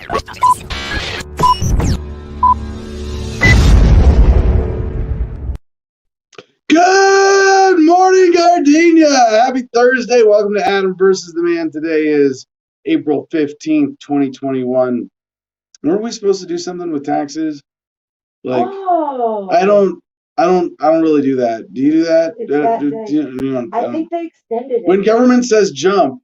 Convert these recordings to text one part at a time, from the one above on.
Good morning, Gardenia. Happy Thursday. Welcome to Adam versus the Man. Today is April 15th, 2021. Weren't we supposed to do something with taxes? I don't really do that. Do you do that? I think they extended it. When government says jump,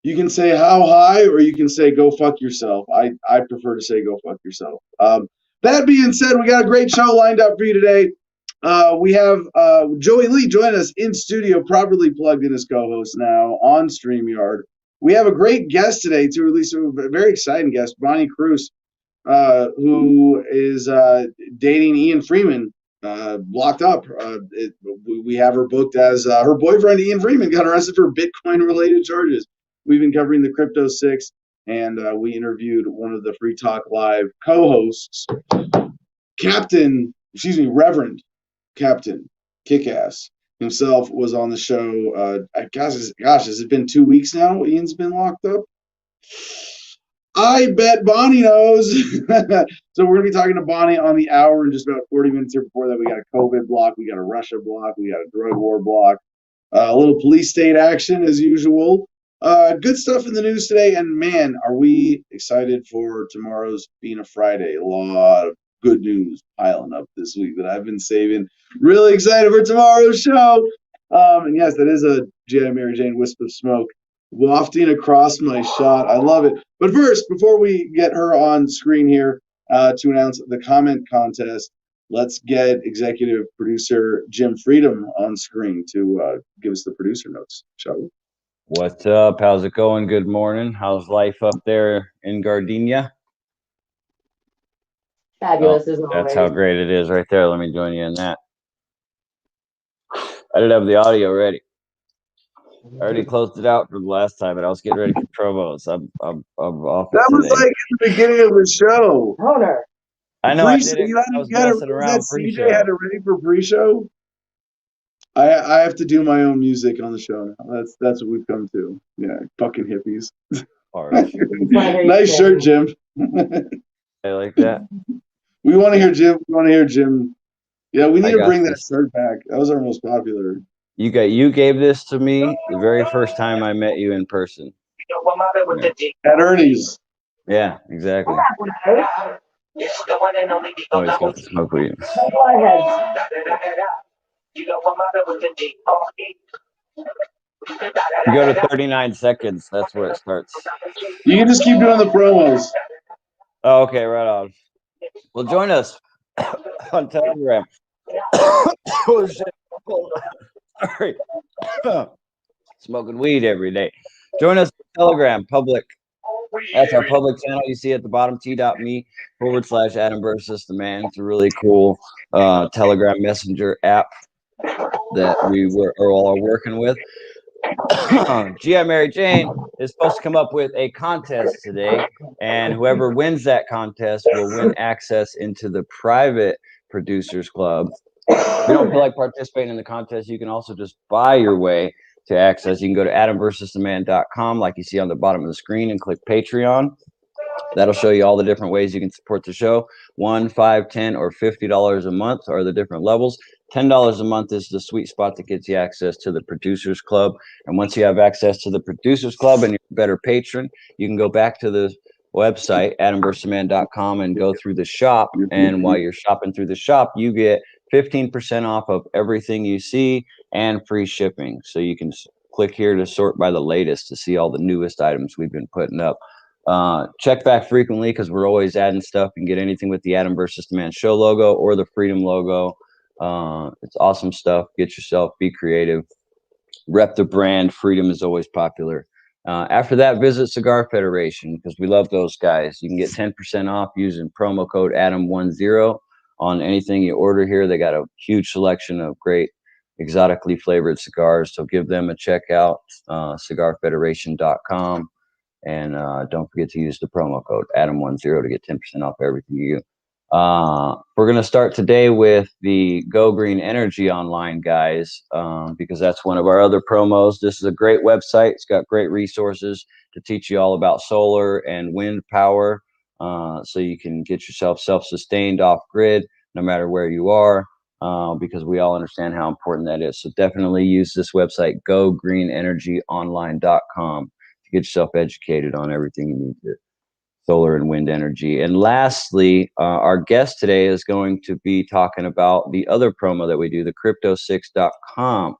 you can say how high or you can say go fuck yourself. I prefer to say go fuck yourself. That being said, we got a great show lined up for you today. We have Joey Lee join us in studio, properly plugged in as co-host now on StreamYard. We have a great guest today to release a very exciting guest, Bonnie Cruz, who is dating Ian Freeman, locked up. We have her booked as her boyfriend, Ian Freeman, got arrested for Bitcoin-related charges. We've been covering the Crypto 6, and we interviewed one of the Free Talk Live co-hosts, Reverend Captain Kickass himself was on the show. Gosh, has it been 2 weeks now? Ian's been locked up. I bet Bonnie knows. So we're gonna be talking to Bonnie on the hour in just about 40 minutes here. Before that, we got a COVID block, we got a Russia block, we got a drug war block, a little police state action as usual. Good stuff in the news today, and man, are we excited for tomorrow's being a Friday. A lot of good news piling up this week that I've been saving. Really excited for tomorrow's show. And yes, that is a G.I. Mary Jane wisp of smoke wafting across my shot. I love it. But first, before we get her on screen here to announce the comment contest, let's get executive producer Jim Freedom on screen to give us the producer notes, shall we? What's up? How's it going? Good morning. How's life up there in Gardenia? Fabulous as always. That's how great it is right there. Let me join you in that. I didn't have the audio ready. I already closed it out for the last time, and I was getting ready for promos. I'm off. That was like at the beginning of the show. Owner. I know. I was messing around pre-show. CJ had it ready for pre-show. I have to do my own music on the show now. That's what we've come to. Yeah, fucking hippies. All right. Nice shirt, Jim. I like that. We want to hear Jim. Yeah, we need to bring that shirt back. That was our most popular. You gave this to me the very first time I met you in person. At Ernie's. Yeah, exactly. Oh, he's got the smoke weed. Go ahead. You go to 39 seconds. That's where it starts. You can just keep doing the promos. Oh, okay, right on. Well, join us on Telegram. Oh, shit. Sorry. Smoking weed every day. Join us on Telegram, public. That's our public channel. You see at the bottom, t.me/Adam versus the Man. It's a really cool Telegram messenger app that we are working with. G.I. Mary Jane is supposed to come up with a contest today, and whoever wins that contest will win access into the private producers club. If you don't feel like participating in the contest, you can also just buy your way to access. You can go to adamversustheman.com, like you see on the bottom of the screen, and click Patreon. That'll show you all the different ways you can support the show. $1, $5, $10, or $50 a month are the different levels. $10 a month is the sweet spot that gets you access to the Producers Club. And once you have access to the Producers Club and you're a better patron, you can go back to the website, adamversustheman.com, and go through the shop. And while you're shopping through the shop, you get 15% off of everything you see and free shipping. So you can click here to sort by the latest to see all the newest items we've been putting up. Check back frequently because we're always adding stuff. You can get anything with the Adam versus the Man show logo or the Freedom logo. It's awesome stuff. Get yourself, be creative, rep the brand. Freedom is always popular. After that, visit Cigar Federation because we love those guys. You can get 10% off using promo code Adam10 on anything you order here. They got a huge selection of great exotically flavored cigars. So give them a check out, cigarfederation.com. And don't forget to use the promo code Adam10 to get 10% off everything you do. We're going to start today with the Go Green Energy Online guys because that's one of our other promos. This is a great website. It's got great resources to teach you all about solar and wind power. so you can get yourself self-sustained off grid no matter where you are, because we all understand how important that is. So definitely use this website, gogreenenergyonline.com, to get yourself educated on everything you need to solar and wind energy. And lastly, our guest today is going to be talking about the other promo that we do, the crypto6.com.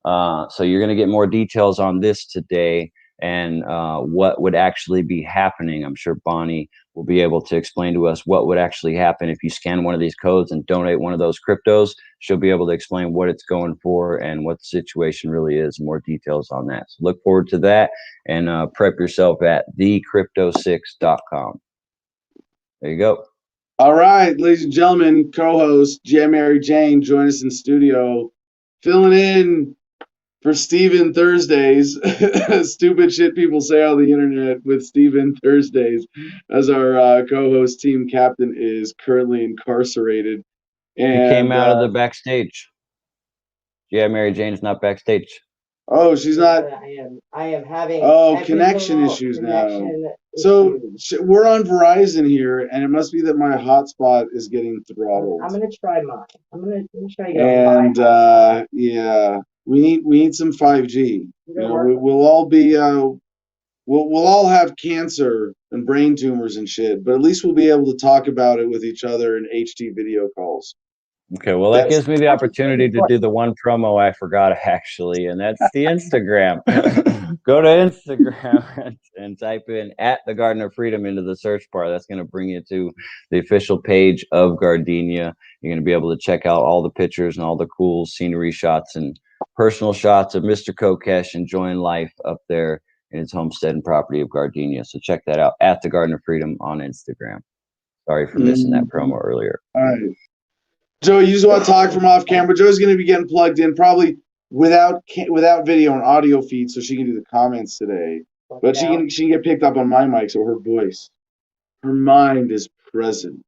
So you're going to get more details on this today and what would actually be happening. I'm sure Bonnie will be able to explain to us what would actually happen if you scan one of these codes and donate one of those cryptos. She'll be able to explain what it's going for and what the situation really is, more details on that. So look forward to that, and prep yourself at thecrypto6.com. There you go. All right, ladies and gentlemen, co-host J. Mary Jane, join us in studio, filling in for Steven Thursdays. Stupid shit people say on the internet with Steven Thursdays, as our co-host team captain is currently incarcerated. And he came out of the backstage. Yeah, Mary Jane's not backstage. Oh, she's not. I am having. Connection issues now. So we're on Verizon here, and it must be that my hotspot is getting throttled. I'm gonna try mine. I'm gonna try. And yeah, we need some 5G. You know, we'll all be we'll all have cancer and brain tumors and shit, but at least we'll be able to talk about it with each other in HD video calls. Okay, well, that gives me the opportunity to do the one promo I forgot, actually, and that's the Instagram. Go to Instagram and type in @theGarden of Freedom into the search bar. That's going to bring you to the official page of Gardenia. You're going to be able to check out all the pictures and all the cool scenery shots and personal shots of Mr. Kokesh enjoying life up there in his homestead and property of Gardenia. So check that out, @theGarden of Freedom on Instagram. Sorry for missing that promo earlier. All right. Joey, you just want to talk from off camera. Joey's going to be getting plugged in probably without video and audio feed, so she can do the comments today. But she can get picked up on my mic, so her voice, her mind is present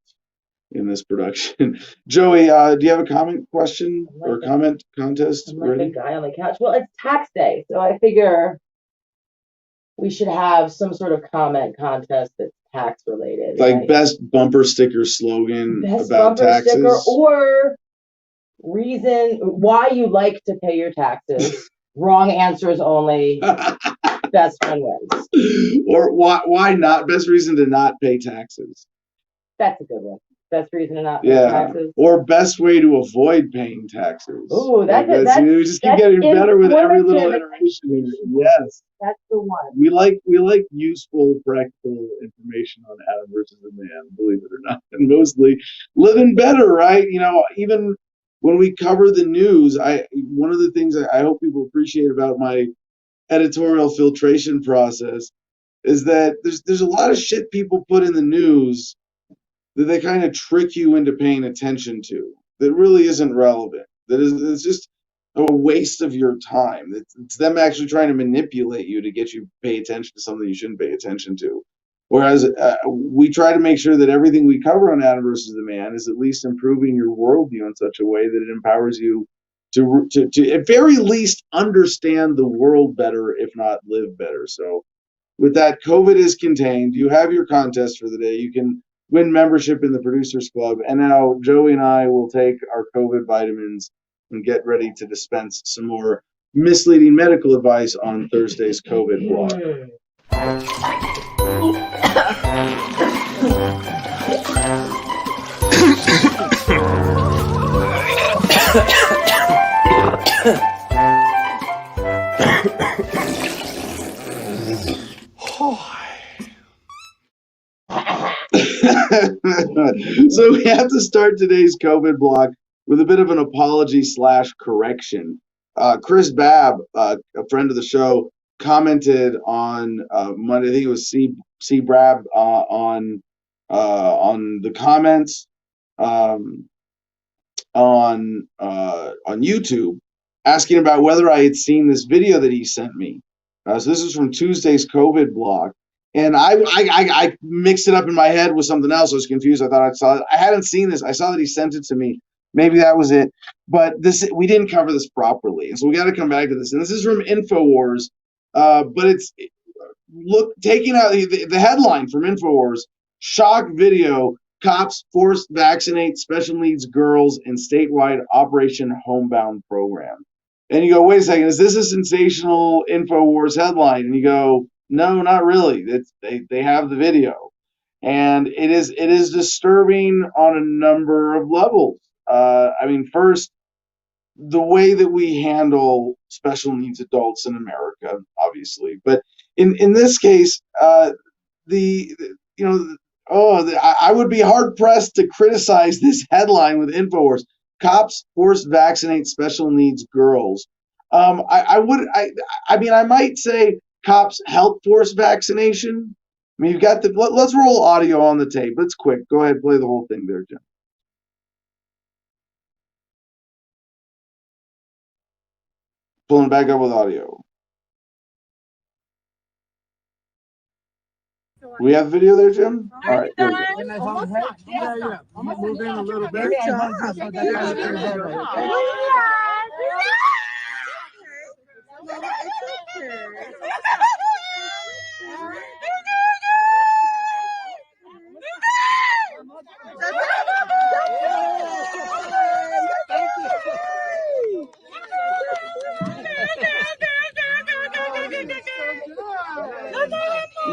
in this production. Joey, do you have a comment question or comment contest? I'm like the guy on the couch. Well, it's tax day, so I figure we should have some sort of comment contest that's tax related. Like right? Best bumper sticker slogan Best about bumper taxes. Sticker or reason why you like to pay your taxes. Wrong answers only. Best one wins. Or why not? Best reason to not pay taxes. That's a good one. Best reason to not pay taxes. Or best way to avoid paying taxes. Ooh, that's we just keep getting better with every little iteration here. Yes. That's the one. We like useful, practical information on Adam versus the Man, believe it or not. And mostly living better, right? You know, even when we cover the news, one of the things I hope people appreciate about my editorial filtration process is that there's a lot of shit people put in the news that they kind of trick you into paying attention to that really isn't relevant. It's just a waste of your time. It's them actually trying to manipulate you to get you to pay attention to something you shouldn't pay attention to. Whereas we try to make sure that everything we cover on Adam versus the Man is at least improving your worldview in such a way that it empowers you to at very least understand the world better, if not live better. So with that, COVID is contained. You have your contest for the day. You can win membership in the Producers Club. And now Joey and I will take our COVID vitamins and get ready to dispense some more misleading medical advice on Thursday's COVID blog. So we have to start today's COVID blog with a bit of an apology / correction. Chris Babb, a friend of the show, commented on Monday. I think it was C Brab on the comments on YouTube, asking about whether I had seen this video that he sent me. So this is from Tuesday's COVID blog. And I mixed it up in my head with something else. I was confused. I thought I saw it. I hadn't seen this. I saw that he sent it to me. Maybe that was it. But we didn't cover this properly. And so we got to come back to this. And this is from InfoWars. But it's taking out the headline from InfoWars shock video. Cops force vaccinate special needs girls in statewide Operation Homebound program. And you go, wait a second, is this a sensational InfoWars headline? And you go, no, not really. They have the video, and it is disturbing on a number of levels. I mean, first, the way that we handle special needs adults in America, obviously, but in this case, the you know, I would be hard pressed to criticize this headline with InfoWars. Cops force vaccinate special needs girls. I might say cops help force vaccination. I mean, you've got let's roll audio on the tape. Let's quick. Go ahead, play the whole thing there, Jim. Pulling back up with audio. We have video there, Jim? All right. There we go. Yeah. I'm gonna move in a little bit.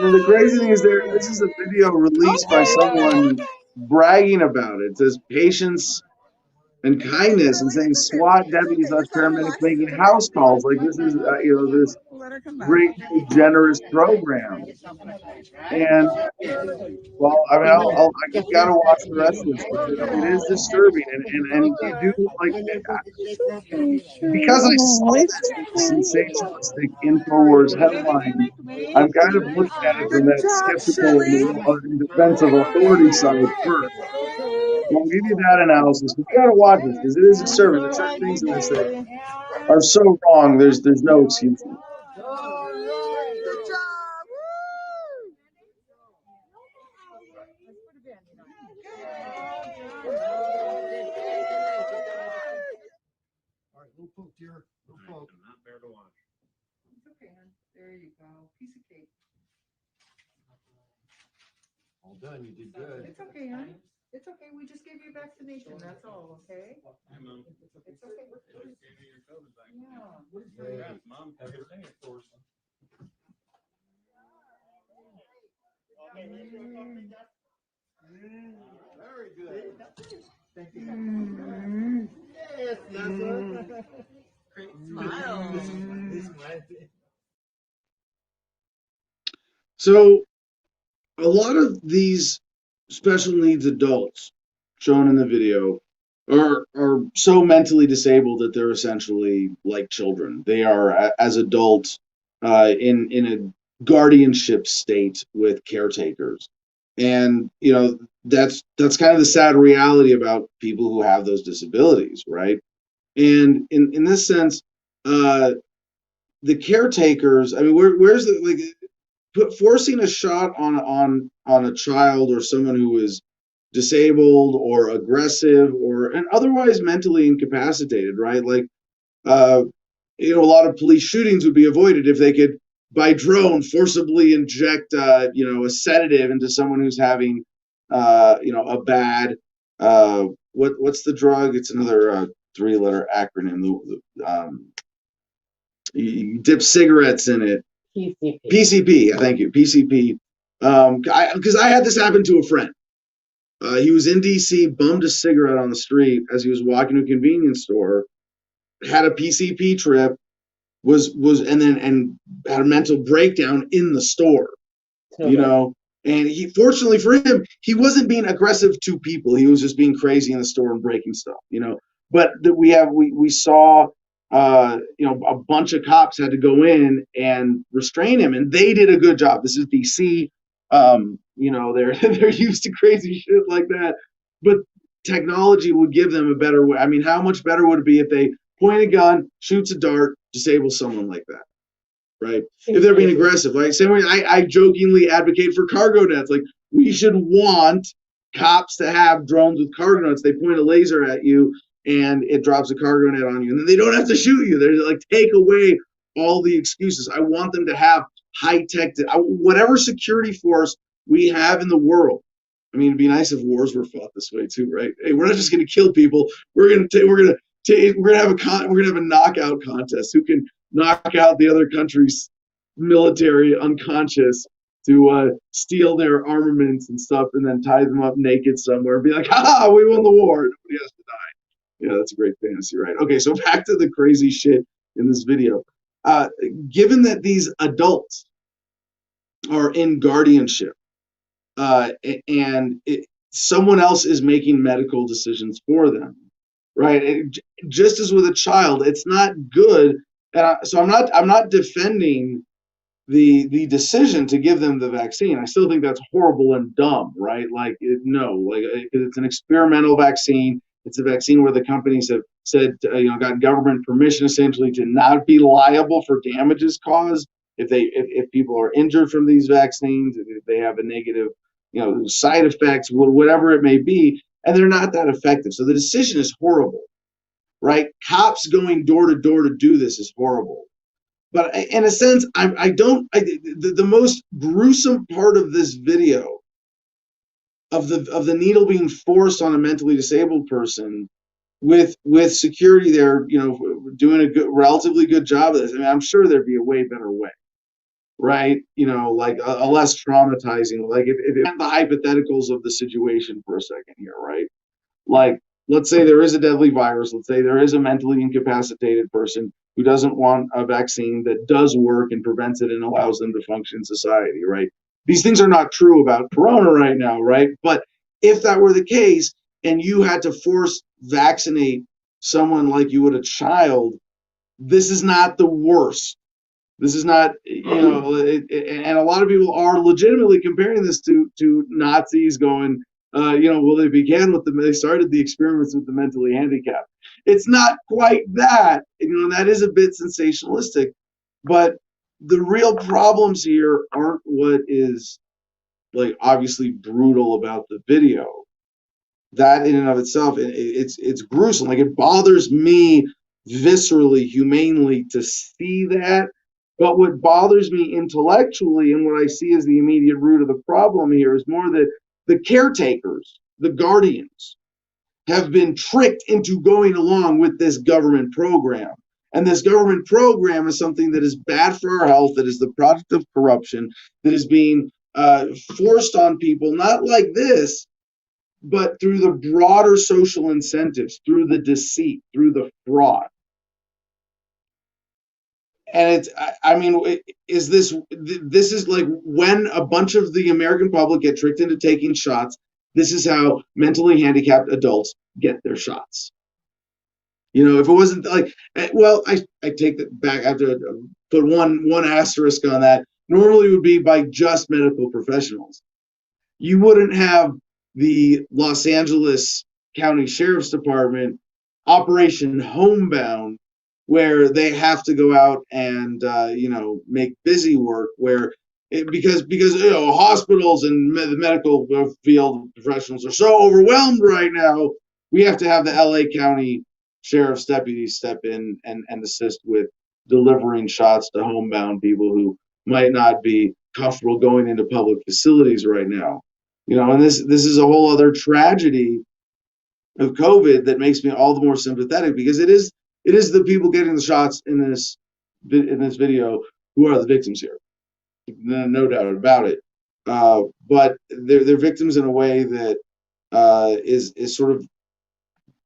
The crazy thing is this is a video released by someone bragging about it. It says patience and kindness and saying SWAT deputies slash paramedics making house calls. Like this is, this great, generous program. And well, I mean, I gotta watch the rest of this because it is disturbing, and you do like because I saw this sensationalistic InfoWars headline. I'm kind of looking at it from that skeptical and defensive authority side first. I'll give you that analysis. We gotta watch this because it is disturbing. There's certain things in this that are so wrong. There's no excuse. Not fair to watch. It's okay, hon. There you go. Piece of cake. All done. You did good. It's okay, hon. It's okay. We just gave you a vaccination. That's all, okay? Hey, Mom. It's okay. Yeah. Mom, have your thing, of course. Very good. Thank you. Yes, great smile. So, a lot of these special needs adults shown in the video are so mentally disabled that they're essentially like children. They are, as adults, in a guardianship state with caretakers, and that's kind of the sad reality about people who have those disabilities, right? And in this sense, the caretakers. I mean, where's the forcing a shot on a child or someone who is disabled or aggressive and otherwise mentally incapacitated, right? Like, a lot of police shootings would be avoided if they could, by drone, forcibly inject, a sedative into someone who's having, a bad, what's the drug? It's another three-letter acronym. You dip cigarettes in it. PCP. Thank you. PCP. Because I had this happen to a friend. He was in DC, bummed a cigarette on the street as he was walking to a convenience store, had a PCP trip, and had a mental breakdown in the store. Okay. And fortunately for him, he wasn't being aggressive to people. He was just being crazy in the store and breaking stuff. But we saw a bunch of cops had to go in and restrain him, and they did a good job. This is DC. They're used to crazy shit like that, but technology would give them a better way. I mean, how much better would it be if they point a gun, shoots a dart, disable someone like that, right? If they're being aggressive, like same way I jokingly advocate for cargo nets. Like, we should want cops to have drones with cargo nets. They point a laser at you and it drops a cargo net on you, and then they don't have to shoot you. They're like, take away all the excuses. I want them to have high-tech, whatever security force we have in the world. I mean, it'd be nice if wars were fought this way too, right? Hey, we're not just going to kill people. We're going to have a knockout contest. Who can knock out the other country's military unconscious to steal their armaments and stuff, and then tie them up naked somewhere and be like, "Ha! We won the war. Nobody has to die." Yeah, that's a great fantasy, right? Okay, so back to the crazy shit in this video. Given that these adults are in guardianship, and someone else is making medical decisions for them, right? Just as with a child, it's not good. And so I'm not defending the decision to give them the vaccine. I still think that's horrible and dumb, right? Like, it's an experimental vaccine. It's a vaccine where the companies have said, got government permission essentially to not be liable for damages caused if people are injured from these vaccines, if they have a negative, side effects, whatever it may be, and they're not that effective. So the decision is horrible, right? Cops going door to door to do this is horrible. But in a sense, the most gruesome part of this video of the needle being forced on a mentally disabled person with security there, doing a relatively good job of this. I mean, I'm sure there'd be a way better way, right? Like a less traumatizing, like if the hypotheticals of the situation for a second here, right? Like, let's say there is a deadly virus. Let's say there is a mentally incapacitated person who doesn't want a vaccine that does work and prevents it and allows them to function in society, right? These things are not true about corona right now, right? But if that were the case and you had to force vaccinate someone like you would a child, this is not the worst. This is not, and a lot of people are legitimately comparing this to Nazis going, they started the experiments with the mentally handicapped. It's not quite that, and that is a bit sensationalistic, but the real problems here aren't what is like obviously brutal about the video. That in and of itself, it's gruesome. Like, it bothers me viscerally, humanely to see that. But what bothers me intellectually and what I see as the immediate root of the problem here is more that the caretakers, the guardians, have been tricked into going along with this government program. And this government program is something that is bad for our health, that is the product of corruption, that is being forced on people, not like this, but through the broader social incentives, through the deceit, through the fraud. And this is like when a bunch of the American public get tricked into taking shots. This is how mentally handicapped adults get their shots. If it wasn't like, well, I take that back. I have to put one asterisk on that. Normally it would be by just medical professionals. You wouldn't have the Los Angeles County Sheriff's Department Operation Homebound, where they have to go out and make busy work, because hospitals and the medical field professionals are so overwhelmed right now. We have to have the LA County Sheriff's deputies step in and assist with delivering shots to homebound people who might not be comfortable going into public facilities right now. And this is a whole other tragedy of COVID that makes me all the more sympathetic, because it is the people getting the shots in this video who are the victims here. No doubt about it. But they're victims in a way that is sort of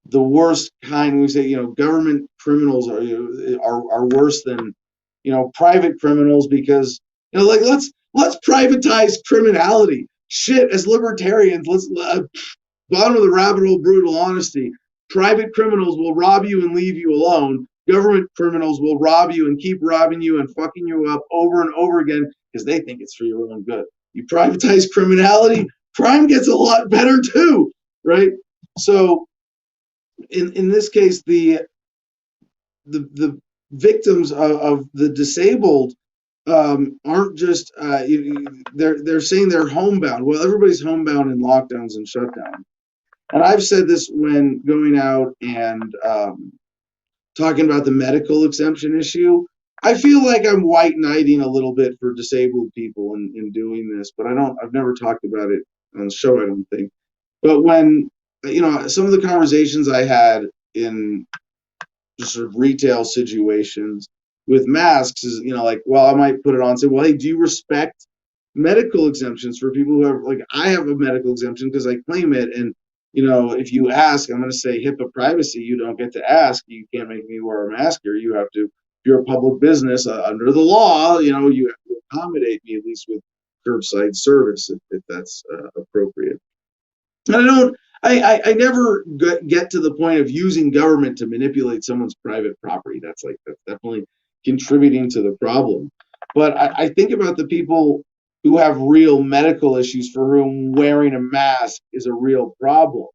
the worst kind. We say, government criminals are worse than, private criminals, because, let's privatize criminality. Shit, as libertarians, let's bottom of the rabbit hole, brutal honesty. Private criminals will rob you and leave you alone. Government criminals will rob you and keep robbing you and fucking you up over and over again because they think it's for your own good. You privatize criminality, crime gets a lot better too, right? So in this case, the victims of the disabled aren't just they're saying they're homebound. Well, everybody's homebound in lockdowns and shutdowns. And I've said this when going out and talking about the medical exemption issue. I feel like I'm white knighting a little bit for disabled people in doing this, but I've never talked about it on the show, I don't think. But when, some of the conversations I had in just sort of retail situations with masks is, like, well, I might put it on and say, well, hey, do you respect medical exemptions for people who have, like, I have a medical exemption because I claim it. And, if you ask, I'm going to say HIPAA privacy, you don't get to ask. You can't make me wear a mask here. You have to, if you're a public business under the law, you have to accommodate me at least with curbside service if that's appropriate. And I never get to the point of using government to manipulate someone's private property. That's definitely contributing to the problem. But I think about the people who have real medical issues for whom wearing a mask is a real problem.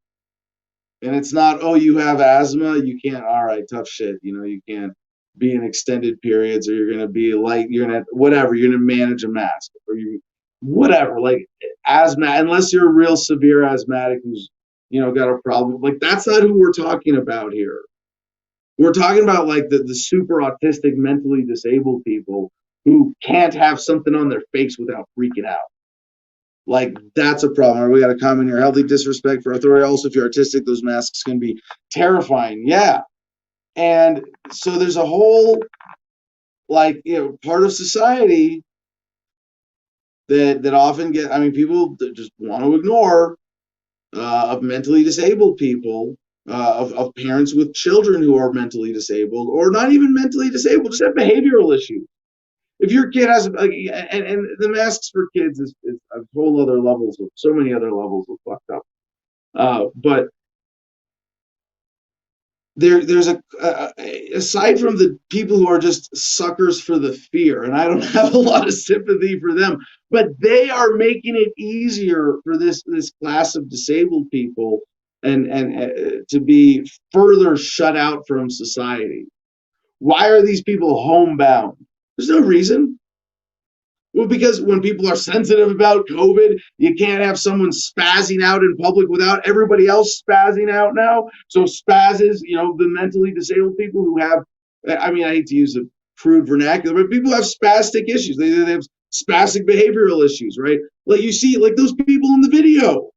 And it's not, oh, you have asthma, you can't, all right, tough shit. You can't be in extended periods, or you're going to be light, you're going to, whatever, you're going to manage a mask, or you, whatever, like asthma, unless you're a real severe asthmatic who's, got a problem. Like, that's not who we're talking about here. We're talking about like the super autistic, mentally disabled people who can't have something on their face without freaking out. Like, that's a problem. We got a comment here: healthy disrespect for authority. Also, if you're artistic, those masks can be terrifying. Yeah. And so there's a whole, like, part of society that often people that just want to ignore, of mentally disabled people, of parents with children who are mentally disabled, or not even mentally disabled, just have behavioral issues. If your kid has, and the masks for kids is a whole other levels of, so many other levels of fucked up. But there's aside from the people who are just suckers for the fear, and I don't have a lot of sympathy for them, but they are making it easier for this class of disabled people and to be further shut out from society. Why are these people homebound? There's no reason. Well, because when people are sensitive about COVID, you can't have someone spazzing out in public without everybody else spazzing out now. So spazzes, the mentally disabled people who have, I hate to use a crude vernacular, but people have spastic issues. They have spastic behavioral issues, right? Like you see, like those people in the video.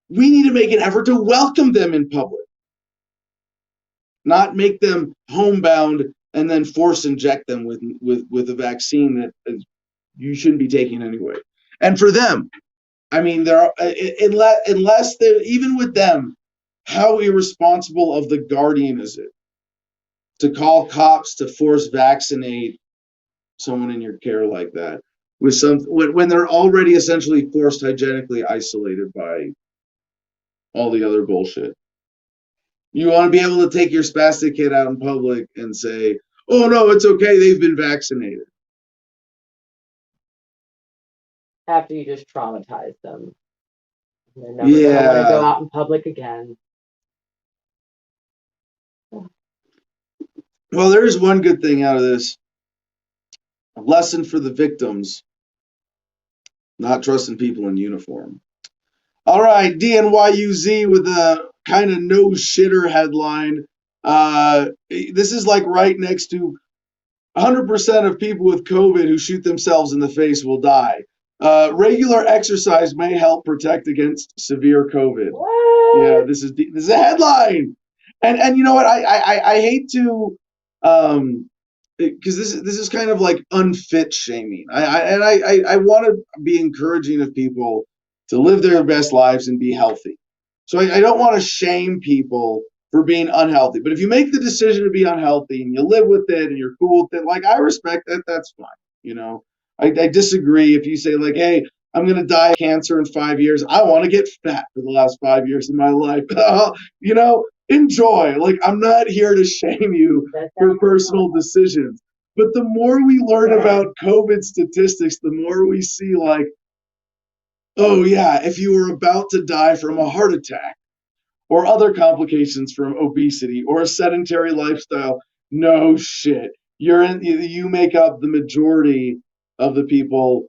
We need to make an effort to welcome them in public, not make them homebound and then force inject them with a vaccine that you shouldn't be taking anyway. And for them, they're unless they're, even with them, how irresponsible of the guardian is it to call cops to force vaccinate someone in your care like that with when they're already essentially forced hygienically isolated by all the other bullshit. You want to be able to take your spastic kid out in public and say, oh, no, it's okay, they've been vaccinated. After you just traumatize them. They're never going to want to go out in public again. Well, there is one good thing out of this. A lesson for the victims: not trusting people in uniform. All right, DNYUZ with a kind of no shitter headline. This is like right next to 100% of people with COVID who shoot themselves in the face will die. Regular exercise may help protect against severe COVID. What? Yeah, this is a headline, and you know what? I hate to, because this is kind of like unfit shaming. I want to be encouraging of people to live their best lives and be healthy. So I don't want to shame people for being unhealthy. But if you make the decision to be unhealthy and you live with it and you're cool with it, like, I respect that. That's fine. I disagree if you say, like, hey, I'm going to die of cancer in 5 years. I want to get fat for the last 5 years of my life. Enjoy. Like, I'm not here to shame you for personal decisions. But the more we learn about COVID statistics, the more we see, like, oh, yeah, if you were about to die from a heart attack or other complications from obesity or a sedentary lifestyle, no shit. You make up the majority of the people,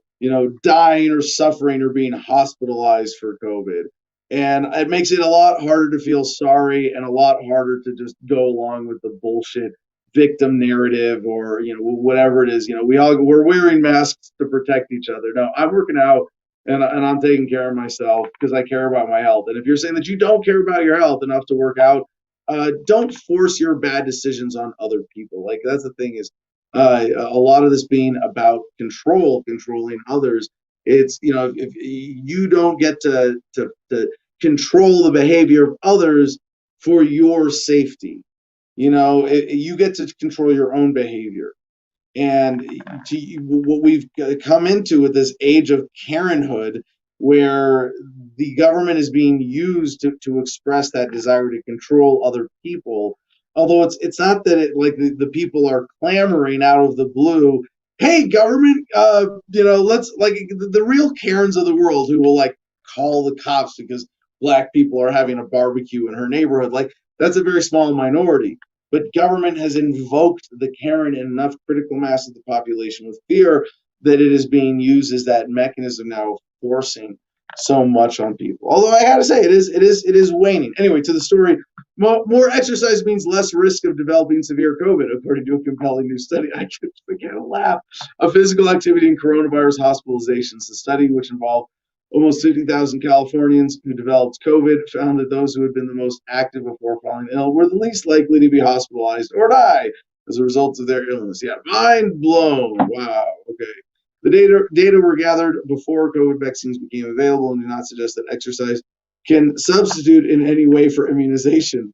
dying or suffering or being hospitalized for COVID. And it makes it a lot harder to feel sorry and a lot harder to just go along with the bullshit victim narrative or, whatever it is. We're wearing masks to protect each other. No, I'm working out and I'm taking care of myself because I care about my health. And if you're saying that you don't care about your health enough to work out, don't force your bad decisions on other people. Like that's the thing is, a lot of this being about controlling others. It's if you don't get to control the behavior of others for your safety, you get to control your own behavior. And what we've come into with this age of Karenhood, where the government is being used to express that desire to control other people. Although it's not that it like the people are clamoring out of the blue, hey government, let's like the real Karens of the world who will like call the cops because black people are having a barbecue in her neighborhood. Like that's a very small minority. But government has invoked the Karen in enough critical mass of the population with fear that it is being used as that mechanism now of forcing so much on people. Although I gotta say, it is waning. Anyway, to the story. More exercise means less risk of developing severe COVID, according to a compelling new study. I can't laugh. Of physical activity in coronavirus hospitalizations. The study, which involved almost 50,000 Californians who developed COVID, found that those who had been the most active before falling ill were the least likely to be hospitalized or die as a result of their illness. Yeah, mind blown. Wow. Okay. The data were gathered before COVID vaccines became available and do not suggest that exercise can substitute in any way for immunization.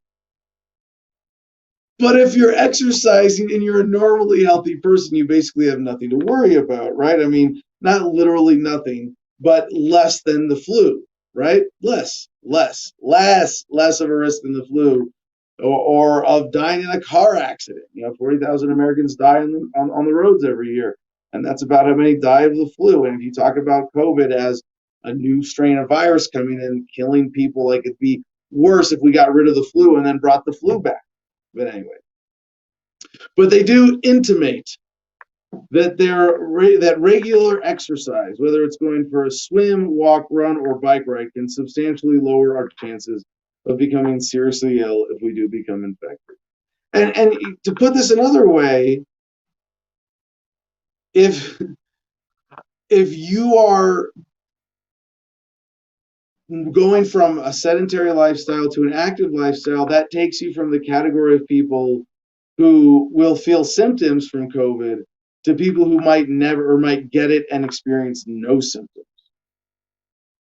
But if you're exercising and you're a normally healthy person, you basically have nothing to worry about, right? I mean, not literally nothing, but less than the flu, right? Less of a risk than the flu, or of dying in a car accident. 40,000 Americans die on the roads every year, and that's about how many die of the flu. And if you talk about COVID as a new strain of virus coming in, killing people, like it'd be worse if we got rid of the flu and then brought the flu back. But anyway, but they do intimate that that regular exercise, whether it's going for a swim, walk, run, or bike ride, can substantially lower our chances of becoming seriously ill if we do become infected. And to put this another way, if you are going from a sedentary lifestyle to an active lifestyle, that takes you from the category of people who will feel symptoms from COVID to people who might never or might get it and experience no symptoms.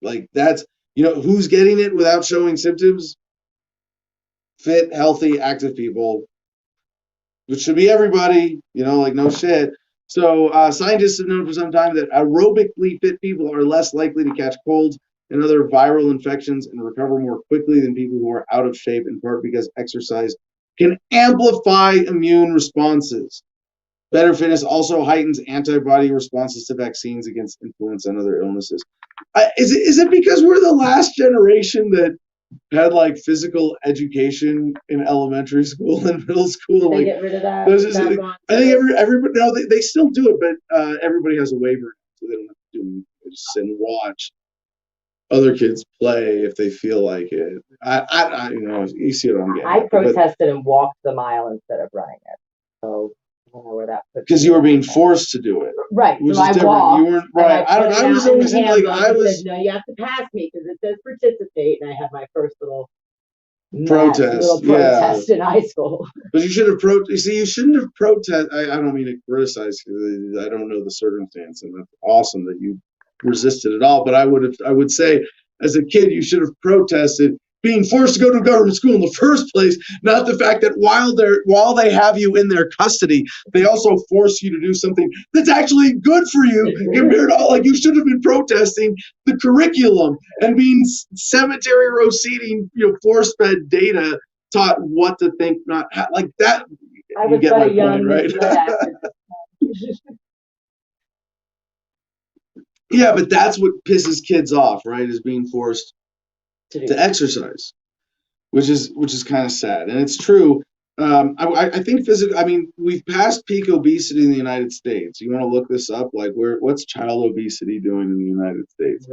Like that's, who's getting it without showing symptoms? Fit, healthy, active people, which should be everybody, like no shit. So scientists have known for some time that aerobically fit people are less likely to catch colds and other viral infections and recover more quickly than people who are out of shape, in part because exercise can amplify immune responses. Better fitness also heightens antibody responses to vaccines against influenza and other illnesses. Is it because we're the last generation that had like physical education in elementary school and middle school? They like, get rid of that. I think everybody no, they still do it, but everybody has a waiver, so they don't have to do anything. They just sit and watch other kids play if they feel like it. I you see what I'm getting. I protested and walked the mile instead of running it. So I don't know where that puts because you were being forced to do it. Right. Which so is I different. walked. You weren't right. I was always like No, you have to pass me because it says participate, and I had my first little protest in high school. But you should have you shouldn't have protest. I don't mean to criticize because I don't know the circumstance, and that's awesome that you resisted it all. But I would say as a kid you should have protested being forced to go to government school in the first place, not the fact that while they have you in their custody, they also force you to do something that's actually good for you compared to like you should have been protesting the curriculum and being cemetery row seating, force-fed data taught what to think, not how, like that. I was get my young, point, right? Yeah, but that's what pisses kids off, right? Is being forced to exercise, which is kind of sad, and it's true. I think physical. I mean, we've passed peak obesity in the United States. You want to look this up? Like, what's child obesity doing in the United States?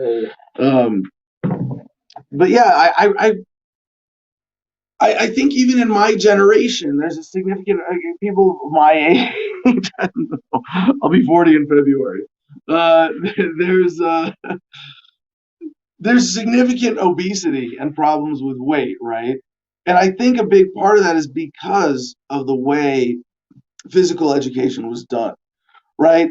But yeah, I think even in my generation, there's a significant people my age. I don't know, I'll be 40 in February. There's there's significant obesity and problems with weight, right? And I think a big part of that is because of the way physical education was done, right?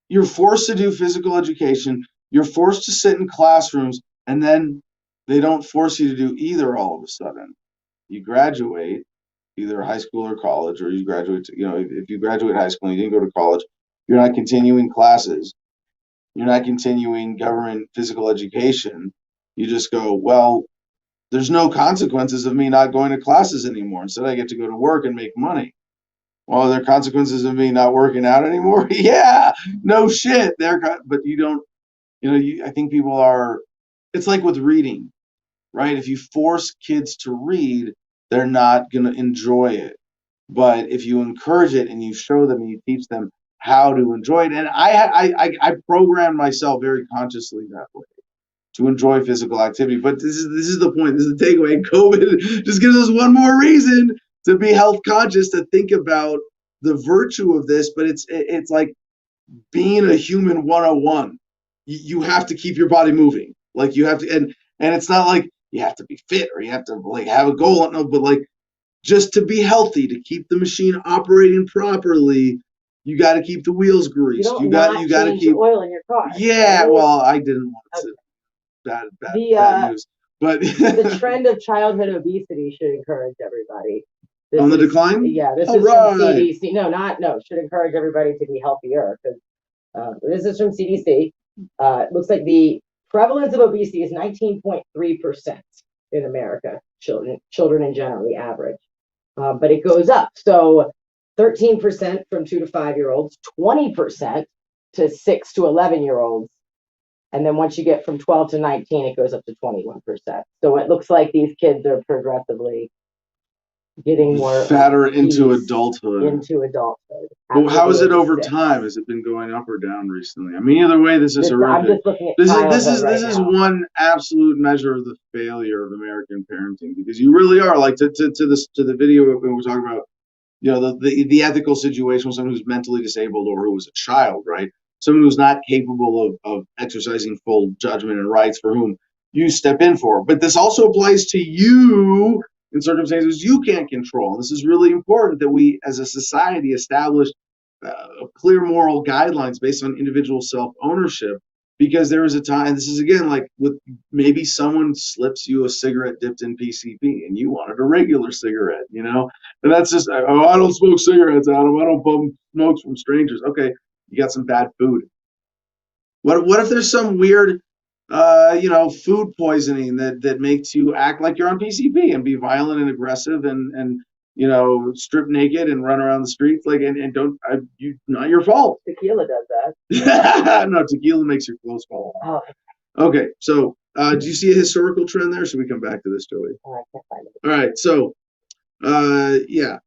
You're forced to do physical education, you're forced to sit in classrooms, and then they don't force you to do either all of a sudden. You graduate, either high school or college, or you graduate, if you graduate high school and you didn't go to college, you're not continuing classes, you're not continuing government physical education. You just go, well, there's no consequences of me not going to classes anymore. Instead, I get to go to work and make money. Well, are there consequences of me not working out anymore? Yeah, no shit. But you don't, I think people are, it's like with reading, right? If you force kids to read, they're not going to enjoy it. But if you encourage it and you show them and you teach them how to enjoy it, and I program myself very consciously that way to enjoy physical activity. But this is the point. This is the takeaway. COVID just gives us one more reason to be health conscious, to think about the virtue of this. But it's like being a human 101. You have to keep your body moving. Like you have to, and it's not like you have to be fit or you have to like have a goal. No, but like just to be healthy, to keep the machine operating properly, you got to keep the wheels greased. You got to keep oil in your car. Yeah, right? well, I didn't want to. Bad news. But the trend of childhood obesity should encourage everybody. On the decline? Yeah, this All is right. from CDC. No, should encourage everybody to be healthier. Because this is from CDC. It looks like the prevalence of obesity is 19.3% in America, children in general, the average. But it goes up. So 13% from 2 to 5-year-olds, 20% to 6 to 11-year-olds. And then once you get from 12 to 19, it goes up to 21%. So it looks like these kids are progressively getting more fatter into adulthood. Well, how is it over time? Has it been going up or down recently? I mean, either way, this is horrific. I'm just looking at this is one absolute measure of the failure of American parenting, because you really are like to the video when we're talking about the ethical situation with someone who's mentally disabled or who was a child, right? Someone who's not capable of exercising full judgment and rights, for whom you step in for. But this also applies to you in circumstances you can't control. This is really important that we, as a society, establish clear moral guidelines based on individual self-ownership. Because there is a time, this is again like with maybe someone slips you a cigarette dipped in PCP and you wanted a regular cigarette, and that's just, I don't smoke cigarettes, Adam. I don't bum smokes from strangers. Okay, you got some bad food. What if there's some weird food poisoning that makes you act like you're on PCP and be violent and aggressive and strip naked and run around the streets and not your fault. Tequila does that. No, tequila makes your clothes fall off. Oh. Okay, so do you see a historical trend there? Should we come back to this, Joey? Oh, I can't find it. All right, so yeah.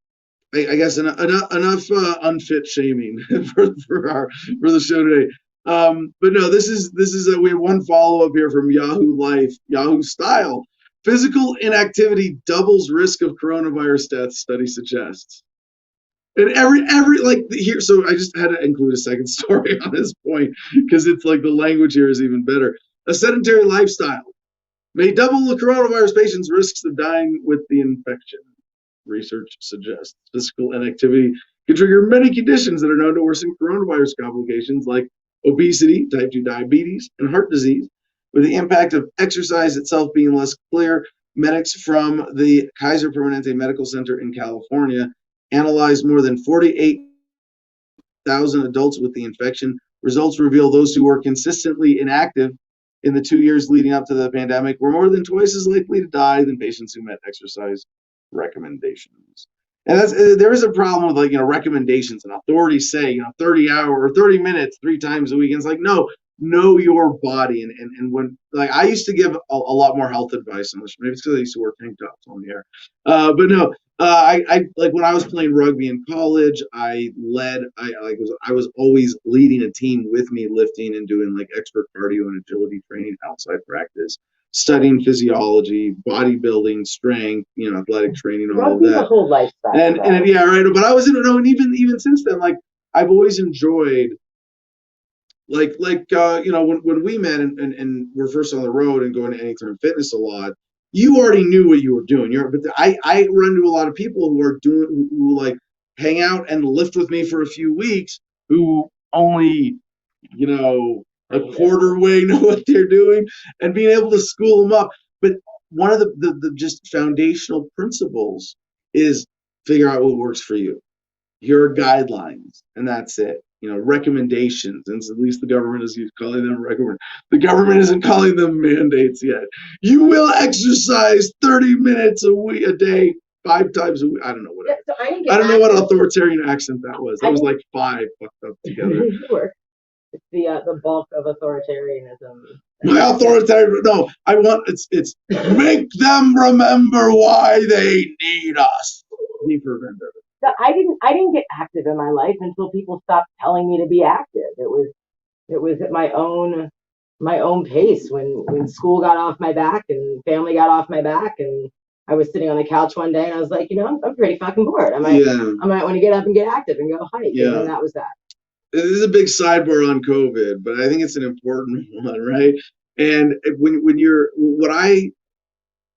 I guess enough unfit shaming for the show today. But no, this is we have one follow up here from Yahoo Life, Yahoo Style. Physical inactivity doubles risk of coronavirus deaths, study suggests. And every like here, so I just had to include a second story on this point because it's like the language here is even better. A sedentary lifestyle may double the coronavirus patient's risks of dying with the infection. Research suggests physical inactivity can trigger many conditions that are known to worsen coronavirus complications like obesity, type 2 diabetes, and heart disease. With the impact of exercise itself being less clear, medics from the Kaiser Permanente Medical Center in California analyzed more than 48,000 adults with the infection. Results reveal those who were consistently inactive in the 2 years leading up to the pandemic were more than twice as likely to die than patients who met exercise recommendations. And there is a problem with recommendations, and authorities say 30 hours or 30 minutes 3 times a week. And it's like, no, know your body. And when I used to give a lot more health advice on this, maybe it's because I used to wear tank tops on the air, but no, I like when I was playing rugby in college, I was always leading a team with me, lifting and doing expert cardio and agility training outside practice, studying physiology, bodybuilding, strength, athletic training, all of that. The whole lifestyle. And yeah, right. But I was and even since then, I've always enjoyed when we met and were first on the road and going to Anytime Fitness a lot, you already knew what you were doing. I run into a lot of people who are doing who like hang out and lift with me for a few weeks who only a quarter way know what they're doing, and being able to school them up. But one of the just foundational principles is figure out what works for you. Here are guidelines, and that's it. Recommendations, and at least the government is calling them recommend. The government isn't calling them mandates yet. You will exercise 30 minutes a day, 5 times a week. I don't know what. So I don't know what authoritarian accent that was. That was like 5 fucked up together. It's the bulk of authoritarianism. My authoritarian. No, I want it's make them remember why they need us. So I didn't get active in my life until people stopped telling me to be active. It was at my own pace when school got off my back and family got off my back, and I was sitting on the couch one day and I was like, I'm pretty fucking bored. I might want to get up and get active and go hike. Yeah. And that was that. This is a big sidebar on COVID, but I think it's an important one, right? And when you're what I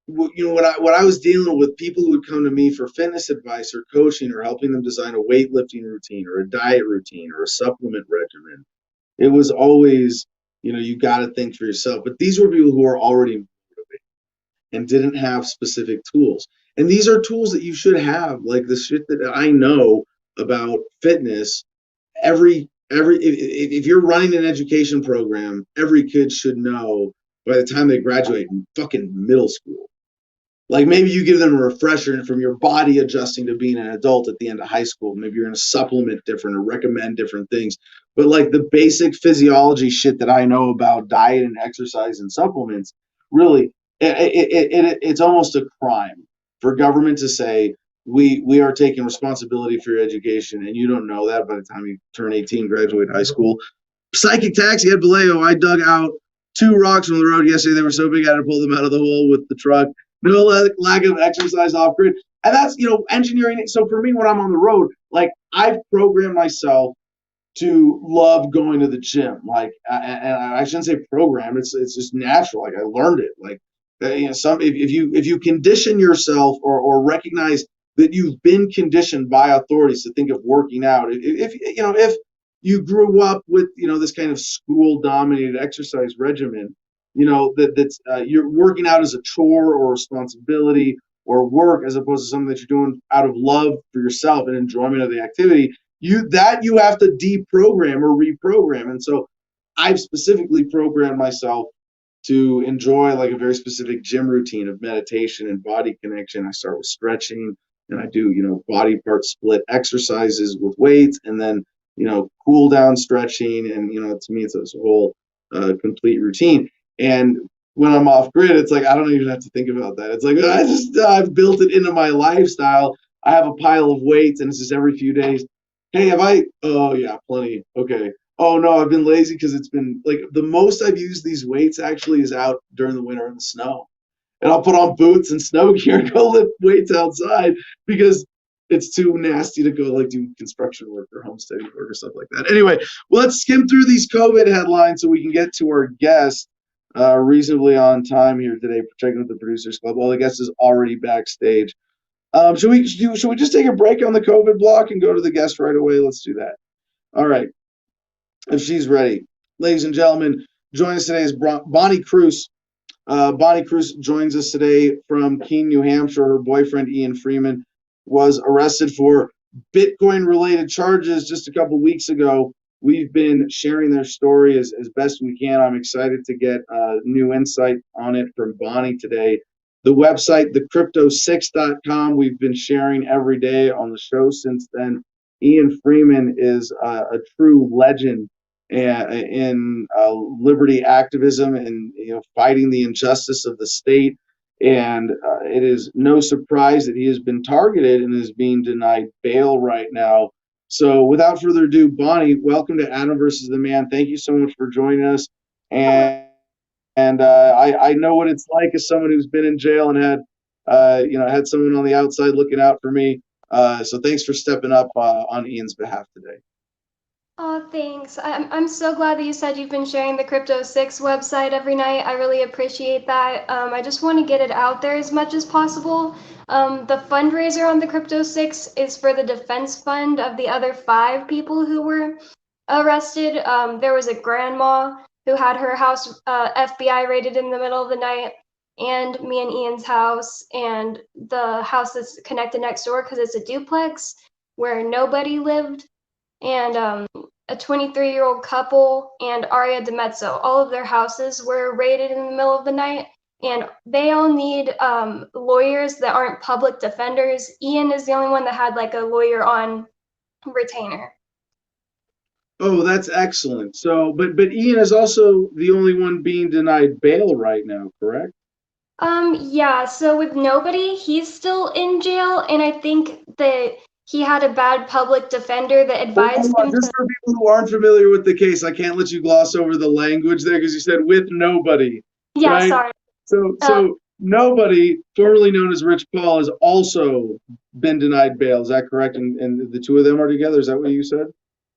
was dealing with, people who would come to me for fitness advice or coaching or helping them design a weightlifting routine or a diet routine or a supplement regimen, it was always, you got to think for yourself. But these were people who are already motivated and didn't have specific tools. And these are tools that you should have, like the shit that I know about fitness. If you're running an education program, every kid should know by the time they graduate in fucking middle school. Like maybe you give them a refresher from your body adjusting to being an adult at the end of high school. Maybe you're going to supplement different or recommend different things. But like the basic physiology shit that I know about diet and exercise and supplements, really, it's almost a crime for government to say, we are taking responsibility for your education, and you don't know that by the time you turn 18, graduate high school. Psychic taxi at Vallejo. I dug out 2 rocks from the road yesterday. They were so big I had to pull them out of the hole with the truck. No lack of exercise off grid. And that's, engineering. So for me, when I'm on the road, like I've programmed myself to love going to the gym. Like, and I shouldn't say program. It's just natural. Like I learned it. Like, if you condition yourself or recognize that you've been conditioned by authorities to think of working out. If you grew up with this kind of school dominated exercise regimen, that's you're working out as a chore or responsibility or work as opposed to something that you're doing out of love for yourself and enjoyment of the activity, you have to deprogram or reprogram. And so I've specifically programmed myself to enjoy like a very specific gym routine of meditation and body connection. I start with stretching, and I do, body part split exercises with weights, and then, cool down stretching. And, to me, it's a whole complete routine. And when I'm off grid, it's like, I don't even have to think about that. It's like, I've built it into my lifestyle. I have a pile of weights, and it's just every few days. Hey, oh yeah, plenty. Okay. Oh no, I've been lazy because it's been like the most I've used these weights actually is out during the winter in the snow. And I'll put on boots and snow gear and go lift weights outside because it's too nasty to go like do construction work or homesteading work or stuff like that. Anyway, let's skim through these COVID headlines so we can get to our guest reasonably on time here today, checking with the Producers Club. Well, the guest is already backstage. Should we just take a break on the COVID block and go to the guest right away? Let's do that. All right. If she's ready. Ladies and gentlemen, joining us today is Bonnie Cruz. Bonnie Cruz joins us today from Keene, New Hampshire. Her boyfriend, Ian Freeman, was arrested for Bitcoin-related charges just a couple weeks ago. We've been sharing their story as best we can. I'm excited to get new insight on it from Bonnie today. The website, thecrypto6.com, we've been sharing every day on the show since then. Ian Freeman is a true legend in liberty activism and fighting the injustice of the state. And it is no surprise that he has been targeted and is being denied bail right now. So without further ado, Bonnie, welcome to Adam versus the Man. Thank you so much for joining us. And I know what it's like as someone who's been in jail and had someone on the outside looking out for me. So thanks for stepping up on Ian's behalf today. Oh, thanks. I'm so glad that you said you've been sharing the Crypto 6 website every night. I really appreciate that. I just want to get it out there as much as possible. The fundraiser on the Crypto 6 is for the defense fund of the other 5 people who were arrested. There was a grandma who had her house FBI raided in the middle of the night, and me and Ian's house, and the house that's connected next door because it's a duplex where nobody lived, and a 23-year-old couple and Aria DiMezzo. All of their houses were raided in the middle of the night, and they all need lawyers that aren't public defenders. Ian is the only one that had like a lawyer on retainer. Oh, that's excellent. So, but Ian is also the only one being denied bail right now, correct? Yeah, so with nobody, he's still in jail, and I think that he had a bad public defender that advised Hold on, him just to. for people who aren't familiar with the case, I can't let you gloss over the language there because you said with nobody, Yeah, right? sorry. So, Uh, so nobody, formerly known as Rich Paul, has also been denied bail. Is that correct? And the two of them are together. Is that what you said?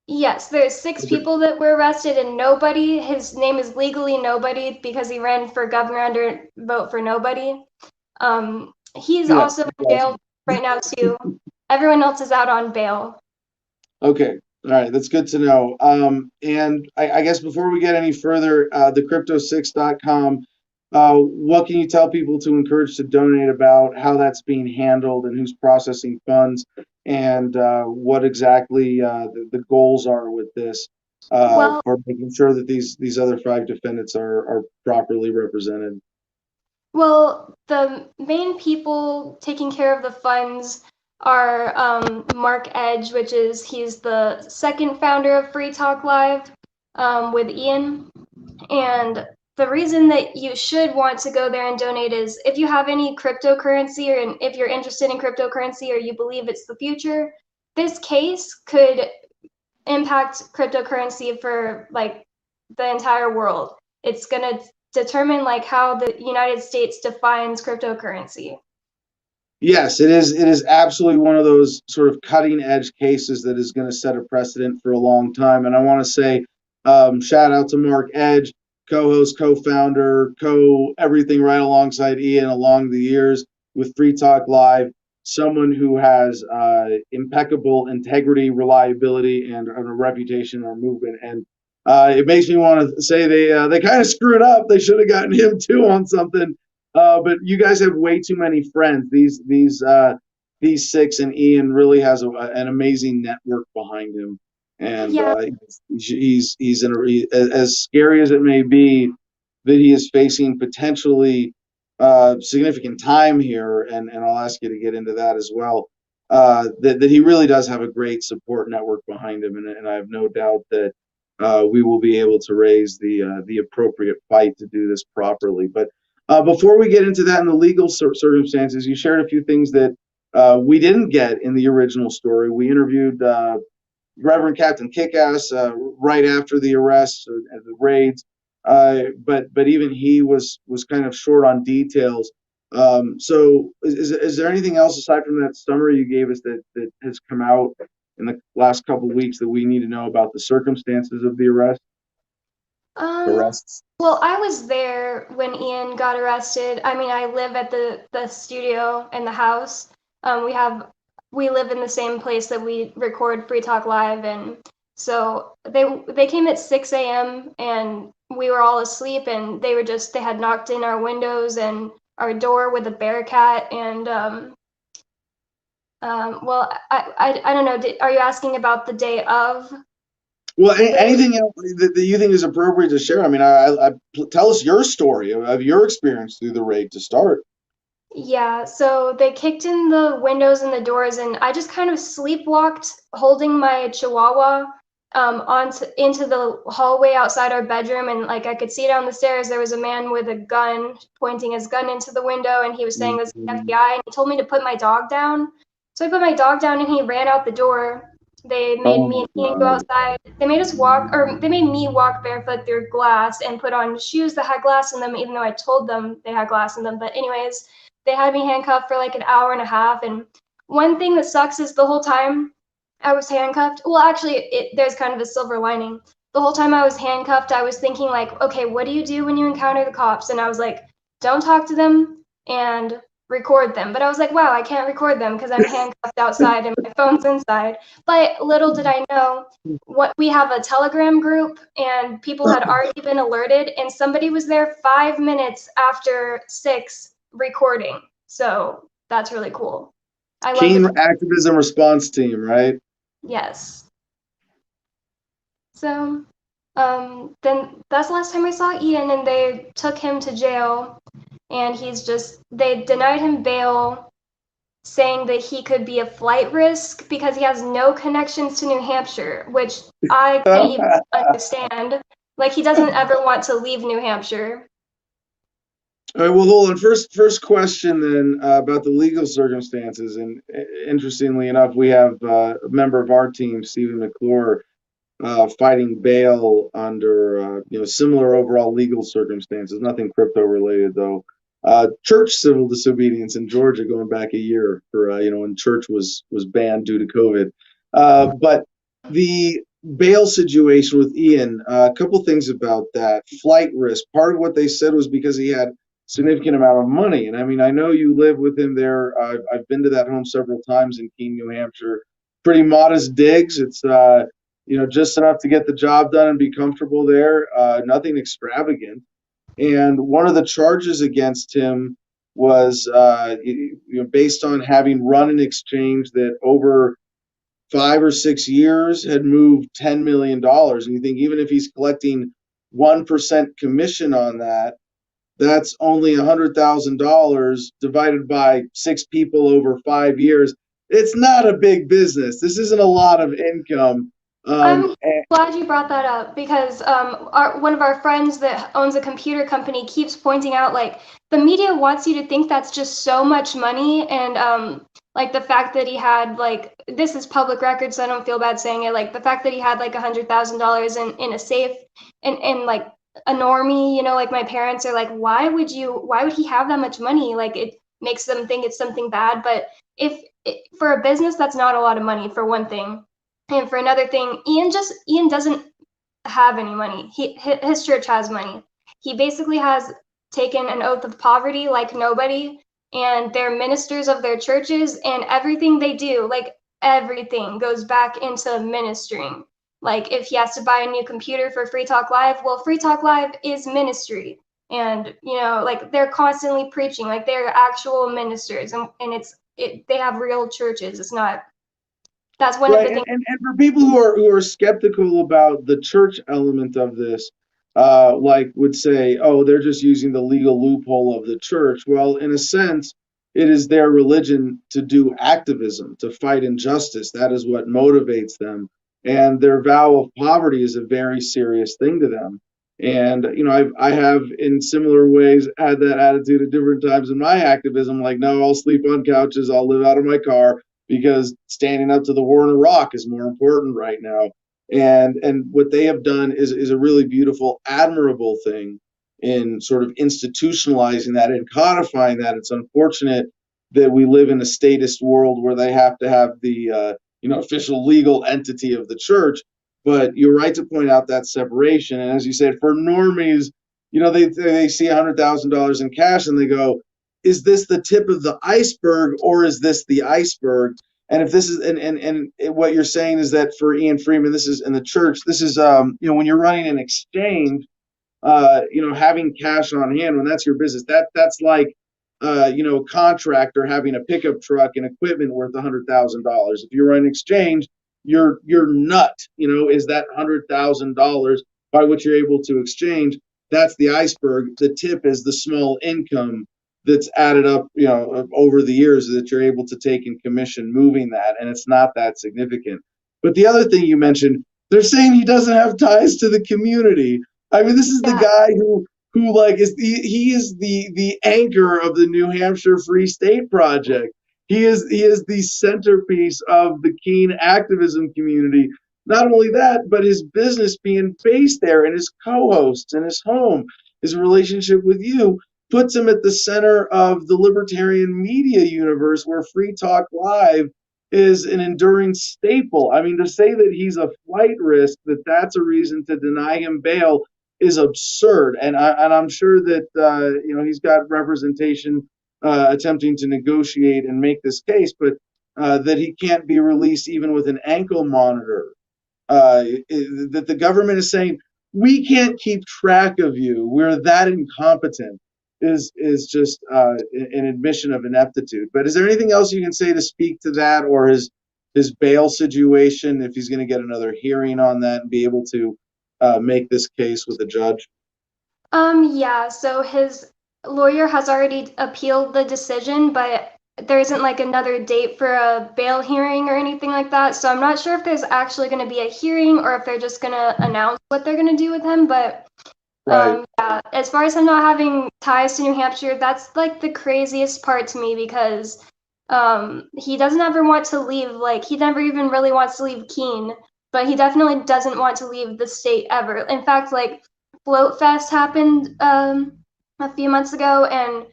Yes, there's 6 Okay. people that were arrested, and nobody, his name is legally nobody because he ran for governor under Vote for Nobody. He's Yeah. also in jail right now too. Everyone else is out on bail. Okay. All right. That's good to know. And I guess before we get any further, the crypto6.com, what can you tell people to encourage to donate about how that's being handled and who's processing funds and what exactly the goals are with this Well, for making sure that these other 5 defendants are properly represented? Well, the main people taking care of the funds are Mark Edge, he's the second founder of Free Talk Live with Ian. And the reason that you should want to go there and donate is if you have any cryptocurrency or if you're interested in cryptocurrency or you believe it's the future, this case could impact cryptocurrency for like the entire world. It's going to determine like how the United States defines cryptocurrency. Yes, it is. It is absolutely one of those sort of cutting edge cases that is going to set a precedent for a long time. And I want to say, shout out to Mark Edge, co-host, co-founder, everything right alongside Ian along the years with Free Talk Live. Someone who has impeccable integrity, reliability, and a reputation in our movement. And it makes me want to say they kind of screwed up. They should have gotten him too on something. But you guys have way too many friends. These 6 and Ian really has an amazing network behind him, and Yeah. he's as scary as it may be that he is facing potentially significant time here, and I'll ask you to get into that as well. That he really does have a great support network behind him, and I have no doubt that we will be able to raise the appropriate fight to do this properly. But before we get into that and the legal circumstances, you shared a few things that we didn't get in the original story. We interviewed Reverend Captain Kickass right after the arrests and the raids, but even he was kind of short on details. So, is there anything else aside from that summary you gave us that has come out in the last couple of weeks that we need to know about the circumstances of the arrests? Well, I was there when Ian got arrested. I mean, I live at the studio and the house. We live in the same place that we record Free Talk Live, and so they came at 6 a.m. and we were all asleep, and they had knocked in our windows and our door with a bearcat, and well, I don't know. Are you asking about the day of? Well, anything else that you think is appropriate to share? I mean, tell us your story of your experience through the raid to start. Yeah, so they kicked in the windows and the doors, and I just kind of sleepwalked, holding my chihuahua, into the hallway outside our bedroom, and like I could see down the stairs. There was a man with a gun pointing his gun into the window, and he was saying this is the FBI, and he told me to put my dog down. So I put my dog down, and he ran out the door. They made me and Ian go outside. They made me walk barefoot through glass and put on shoes that had glass in them, even though I told them they had glass in them. But anyways, they had me handcuffed for like an hour and a half. And one thing that sucks is the whole time I was handcuffed. Well, actually, there's kind of a silver lining. The whole time I was handcuffed, I was thinking like, okay, what do you do when you encounter the cops? And I was like, don't talk to them and record them. But I was like, wow, I can't record them because I'm handcuffed outside and my phone's inside. But little did I know, what we have a Telegram group and people had already been alerted, and somebody was there 5 minutes after 6 recording. So that's really cool. I love Keen the activism response team, right? Yes. So, then that's the last time I saw Ian, and they took him to jail, and they denied him bail, saying that he could be a flight risk because he has no connections to New Hampshire, which I can't even understand. Like, he doesn't ever want to leave New Hampshire. All right, well, hold on. First question then about the legal circumstances. And interestingly enough, we have a member of our team, Stephen McClure, fighting bail under similar overall legal circumstances. Nothing crypto related though. Church civil disobedience in Georgia going back a year for when church was banned due to COVID. But the bail situation with Ian, a couple things about that. Flight risk. Part of what they said was because he had significant amount of money. And I mean, I know you live with him there. I've been to that home several times in Keene, New Hampshire. Pretty modest digs. It's just enough to get the job done and be comfortable there. Nothing extravagant. And one of the charges against him was based on having run an exchange that over 5 or 6 years had moved $10 million. And you think even if he's collecting 1% commission on that, that's only $100,000 divided by 6 people over 5 years. It's not a big business. This isn't a lot of income. I'm glad you brought that up because one of our friends that owns a computer company keeps pointing out, like, the media wants you to think that's just so much money, and like the fact that he had, like, this is public record, so I don't feel bad saying it, like the fact that he had like $100,000 in a safe, and like a normie, like my parents are like, why would he have that much money? Like, it makes them think it's something bad. But for a business, that's not a lot of money, for one thing. And for another thing, Ian doesn't have any money. His church has money. He basically has taken an oath of poverty like nobody, and they're ministers of their churches, and everything they do, like everything goes back into ministering. Like, if he has to buy a new computer for Free Talk Live, well, Free Talk Live is ministry. And, like, they're constantly preaching, like they're actual ministers, and they have real churches. It's not. That's one of the things. And for people who are skeptical about the church element of this, would say, oh, they're just using the legal loophole of the church. Well, in a sense, it is their religion to do activism, to fight injustice. That is what motivates them. And their vow of poverty is a very serious thing to them. And, I have in similar ways had that attitude at different times in my activism, like, no, I'll sleep on couches, I'll live out of my car, because standing up to the war in Iraq is more important right now. And what they have done is a really beautiful, admirable thing in sort of institutionalizing that and codifying that. It's unfortunate that we live in a statist world where they have to have the official legal entity of the church. But you're right to point out that separation. And as you said, for normies, they see $100,000 in cash and they go, is this the tip of the iceberg, or is this the iceberg? And if this is, and what you're saying is that for Ian Freeman, this is in the church, this is, when you're running an exchange, having cash on hand, when that's your business, that's like, a contractor having a pickup truck and equipment worth $100,000. If you're running an exchange, your nut, is that $100,000 by which you're able to exchange. That's the iceberg. The tip is the small income that's added up, over the years that you're able to take in commission moving that, and it's not that significant. But the other thing you mentioned, they're saying he doesn't have ties to the community. I mean, this is the guy who like is the anchor of the New Hampshire Free State Project. He is the centerpiece of the Keene activism community. Not only that, but his business being based there, and his co-hosts, and his home, his relationship with you, puts him at the center of the libertarian media universe, where Free Talk Live is an enduring staple. I mean, to say that he's a flight risk, that's a reason to deny him bail is absurd. And I'm sure that he's got representation attempting to negotiate and make this case, but that he can't be released even with an ankle monitor. That the government is saying we can't keep track of you. We're that incompetent. Is just an admission of ineptitude. But is there anything else you can say to speak to that, or his bail situation, if he's going to get another hearing on that and be able to make this case with the judge? Yeah, so his lawyer has already appealed the decision, but there isn't like another date for a bail hearing or anything like that. So I'm not sure if there's actually going to be a hearing or if they're just going to announce what they're going to do with him. But Right. yeah, as far as him not having ties to New Hampshire, that's like the craziest part to me because he doesn't ever want to leave. Like he never even really wants to leave Keene, but he definitely doesn't want to leave the state ever. In fact, like Float Fest happened a few months ago, and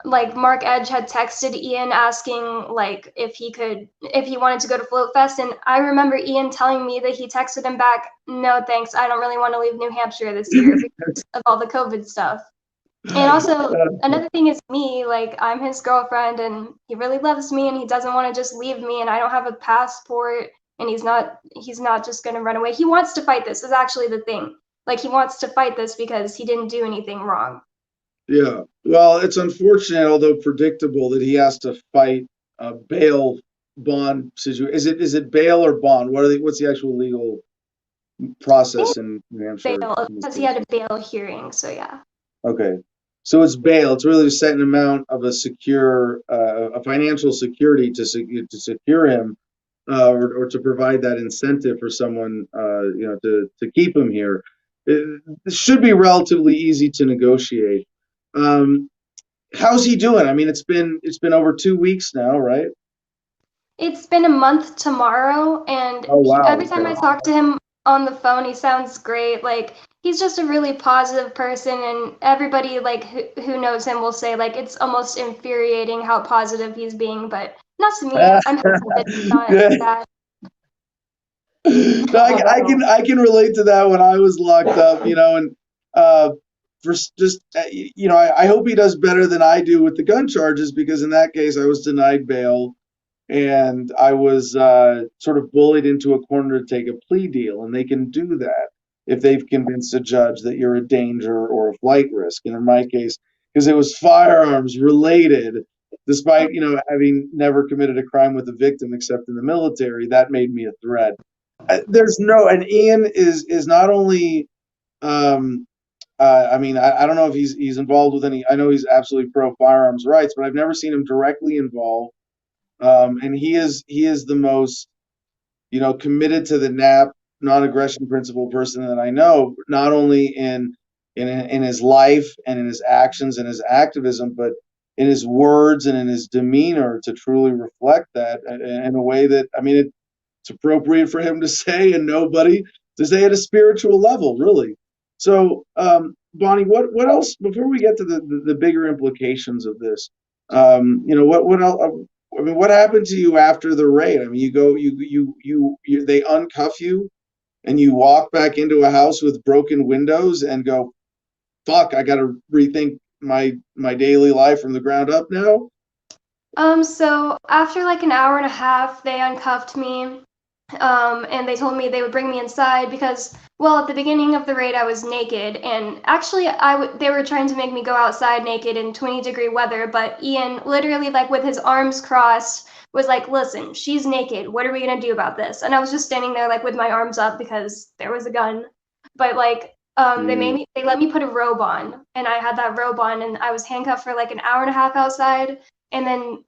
like Mark Edge had texted Ian asking like if he wanted to go to Float Fest, and I remember Ian telling me that he texted him back, "No, thanks, I don't really want to leave New Hampshire this year because of all the COVID stuff." And also another thing is me, like I'm his girlfriend and he really loves me and he doesn't want to just leave me and I don't have a passport and he's not just going to run away. He wants to fight this is actually the thing. Like he wants to fight this because he didn't do anything wrong. Yeah. Well, it's unfortunate, although predictable, that he has to fight a bail bond situation. Is it bail or bond? What's the actual legal process in New Hampshire? Bail, because he had a bail hearing, so yeah. Okay. So it's bail. It's really to set an amount of a financial security to secure him, or to provide that incentive for someone, to keep him here. It should be relatively easy to negotiate. How's he doing? I mean, it's been over 2 weeks now, right? It's been a month tomorrow, and Oh, wow. every time I talk to him on the phone, he sounds great. Like he's just a really positive person, and everybody like who knows him will say like it's almost infuriating how positive he's being, but not to me. I'm happy that it's not that. No, I can relate to that when I was locked up, and for just I hope he does better than I do with the gun charges, because in that case I was denied bail and I was sort of bullied into a corner to take a plea deal, and they can do that if they've convinced a judge that you're a danger or a flight risk. And in my case, because it was firearms related, despite having never committed a crime with a victim except in the military, that made me a threat. And Ian is not only I mean, I don't know if he's involved with any. I know he's absolutely pro firearms rights, but I've never seen him directly involved. And he is the most committed to the NAP non-aggression principle person that I know, not only in his life and in his actions and his activism, but in his words and in his demeanor, to truly reflect that in a way that, I mean, it's appropriate for him to say, and nobody to say at a spiritual level, really. So, Bonnie, what else before we get to the bigger implications of this? What else? I mean, what happened to you after the raid? I mean, they uncuff you, and you walk back into a house with broken windows and go, "Fuck, I got to rethink my daily life from the ground up now." So after like an hour and a half, they uncuffed me. And they told me they would bring me inside because, well, at the beginning of the raid, I was naked, and actually, they were trying to make me go outside naked in 20-degree weather, but Ian, literally, like, with his arms crossed, was like, "Listen, she's naked. What are we gonna do about this?" And I was just standing there, like, with my arms up because there was a gun. But, like, they let me put a robe on, and I had that robe on, and I was handcuffed for, like, an hour and a half outside, and then,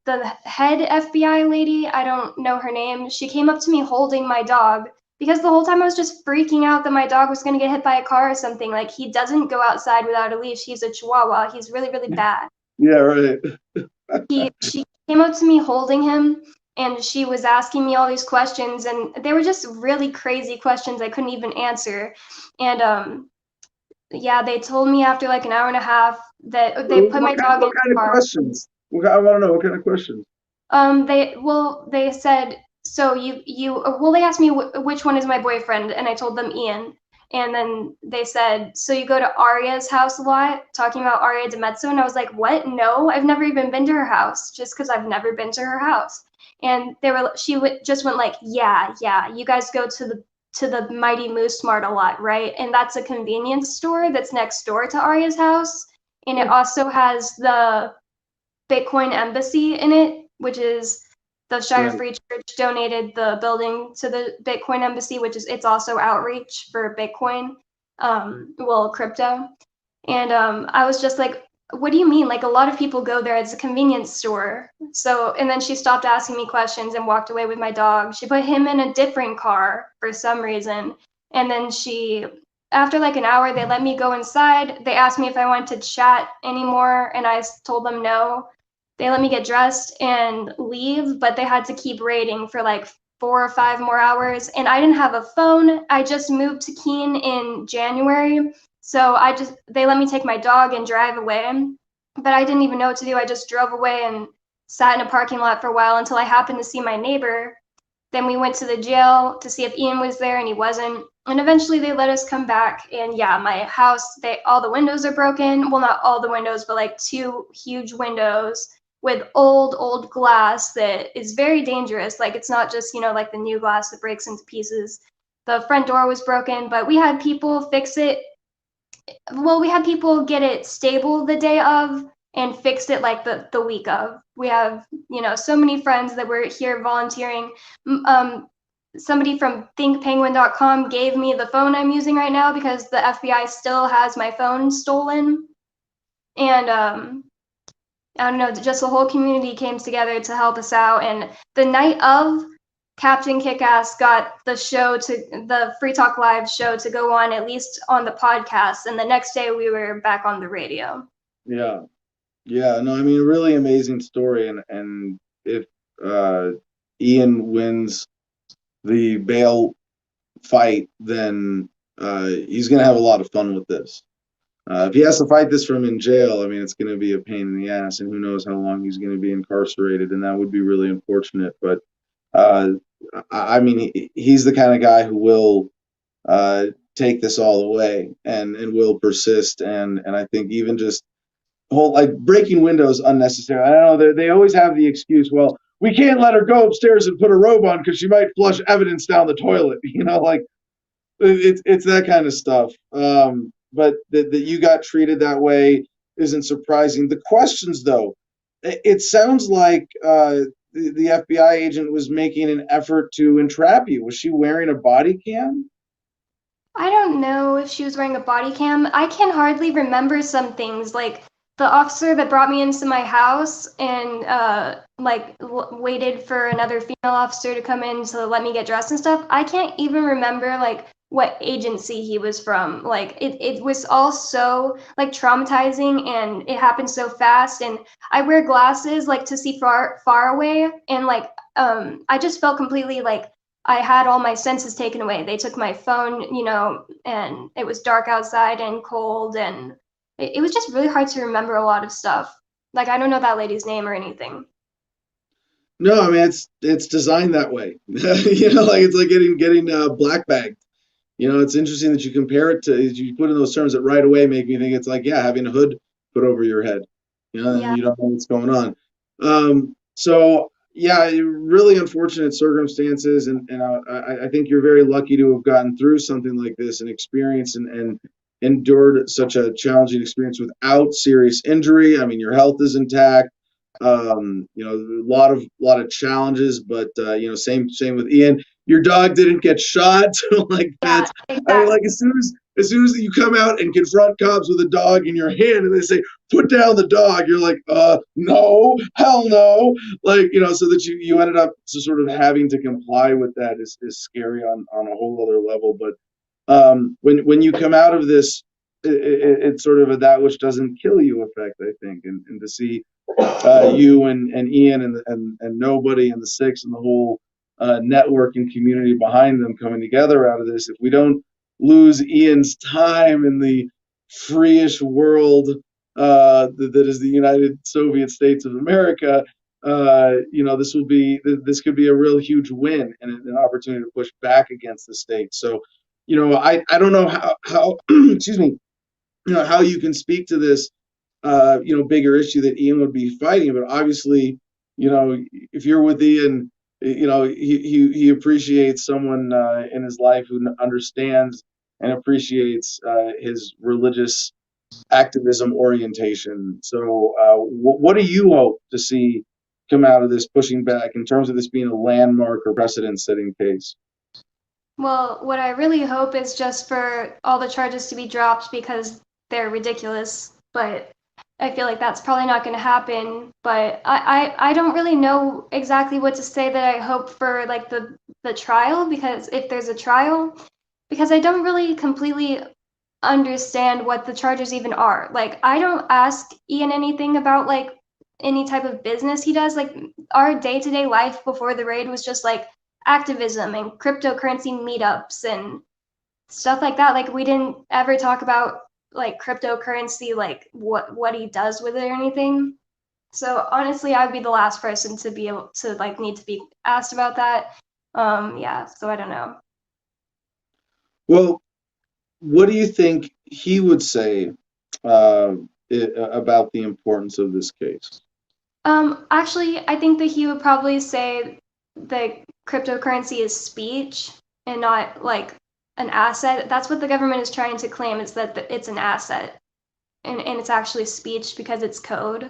the head FBI lady, I don't know her name, she came up to me holding my dog because the whole time I was just freaking out that my dog was going to get hit by a car or something. Like, he doesn't go outside without a leash. He's a Chihuahua. He's really, really bad. Yeah, right. She came up to me holding him, and she was asking me all these questions, and they were just really crazy questions I couldn't even answer. And yeah, they told me after like an hour and a half that they put my dog in the car. Questions? I want to know what kind of questions. They said, so they asked me which one is my boyfriend, and I told them Ian. And then they said, so you go to Aria's house a lot, talking about Aria DiMezzo. And I was like, what? No, I've never even been to her house, just because I've never been to her house. And just went like, yeah, you guys go to the Mighty Moose Mart a lot, right? And that's a convenience store that's next door to Aria's house. And it also has the Bitcoin Embassy in it, which is the Shire Right. Free Church donated the building to the Bitcoin Embassy, it's also outreach for Bitcoin, crypto. And I was just like, what do you mean? Like, a lot of people go there. It's a convenience store. So, and then she stopped asking me questions and walked away with my dog. She put him in a different car for some reason. And then after like an hour, they let me go inside. They asked me if I wanted to chat anymore, and I told them no. They let me get dressed and leave, but they had to keep raiding for like 4 or 5 more hours. And I didn't have a phone. I just moved to Keene in January. So they let me take my dog and drive away. But I didn't even know what to do. I just drove away and sat in a parking lot for a while until I happened to see my neighbor. Then we went to the jail to see if Ian was there, and he wasn't. And eventually they let us come back. And yeah, my house, all the windows are broken. Well, not all the windows, but like 2 huge windows with old glass that is very dangerous. Like, it's not just, like the new glass that breaks into pieces. The front door was broken, but we had people fix it. Well, we had people get it stable the day of and fixed it like the week of. We have, so many friends that were here volunteering. Somebody from thinkpenguin.com gave me the phone I'm using right now because the FBI still has my phone stolen. And I don't know, just the whole community came together to help us out. And the night of, Captain Kickass got the Free Talk Live show to go on, at least on the podcast. And the next day we were back on the radio. Yeah. Yeah. No, I mean, a really amazing story. And if Ian wins the bail fight, then he's going to have a lot of fun with this. If he has to fight this from in jail, I mean, it's going to be a pain in the ass, and who knows how long he's going to be incarcerated, and that would be really unfortunate. But I mean, he's the kind of guy who will take this all the way and will persist. And I think even just whole like breaking windows unnecessary. I don't know. They always have the excuse, well, we can't let her go upstairs and put a robe on because she might flush evidence down the toilet. Like it's that kind of stuff. But that you got treated that way isn't surprising. The questions, though, it sounds like the FBI agent was making an effort to entrap you. Was she wearing a body cam? I don't know if she was wearing a body cam. I can hardly remember some things, like the officer that brought me into my house and waited for another female officer to come in to let me get dressed and stuff. I can't even remember like what agency he was from. Like it was all so like traumatizing, and it happened so fast. And I wear glasses like to see far away, and like I just felt completely like I had all my senses taken away. They took my phone, and it was dark outside and cold, and it was just really hard to remember a lot of stuff. Like, I don't know that lady's name or anything. No, I mean it's designed that way. Like it's like getting black bagged. It's interesting that you compare it to, you put in those terms that right away make me think it's like, yeah, having a hood put over your head, and Yeah. you don't know what's going on. So yeah, really unfortunate circumstances, and I think you're very lucky to have gotten through something like this and experienced and endured such a challenging experience without serious injury. I mean, your health is intact. A lot of challenges, but same with Ian. Your dog didn't get shot, like that. Exactly. I mean, like as soon as you come out and confront cops with a dog in your hand, and they say, "Put down the dog," you're like, no, hell no." Like so that you ended up sort of having to comply with that is scary on a whole other level. But when you come out of this, it's sort of a that which doesn't kill you effect, I think, and to see you and Ian and Nobody and the Six and the whole network and community behind them coming together out of this. If we don't lose Ian's time in the freeish world that is the United Soviet States of America, this could be a real huge win and an opportunity to push back against the state. So, I don't know how excuse me, how you can speak to this, bigger issue that Ian would be fighting, but obviously, if you're with Ian, he appreciates someone in his life who understands and appreciates his religious activism orientation. So, what do you hope to see come out of this pushing back in terms of this being a landmark or precedent-setting case? Well, what I really hope is just for all the charges to be dropped because they're ridiculous. But I feel like that's probably not going to happen. But I don't really know exactly what to say that I hope for, like, the trial, because if there's a trial, because I don't really completely understand what the charges even are. Like, I don't ask Ian anything about, like, any type of business he does. Like, our day-to-day life before the raid was just like activism and cryptocurrency meetups and stuff like that. Like, we didn't ever talk about like cryptocurrency, like what he does with it or anything. So honestly, I'd be the last person to be able to, like, need to be asked about that. Yeah, so I don't know. Well, what do you think he would say about the importance of this case? Actually, I think that he would probably say that cryptocurrency is speech and not like an asset. That's what the government is trying to claim, is that it's an asset, and it's actually speech because it's code.